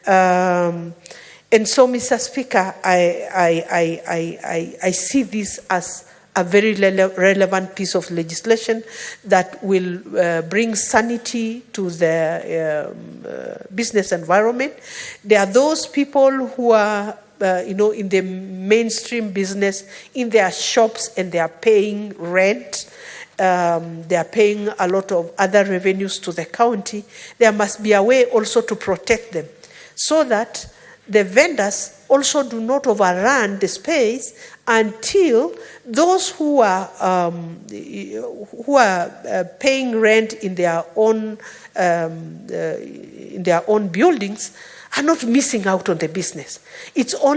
And so, Mr. Speaker, I see this as a very relevant piece of legislation that will bring sanity to the business environment. There are those people who are, in the mainstream business, in their shops, and they are paying rent. They are paying a lot of other revenues to the county. There must be a way also to protect them, so that the vendors also do not overrun the space until those who are paying rent in their own buildings are not missing out on the business. It's only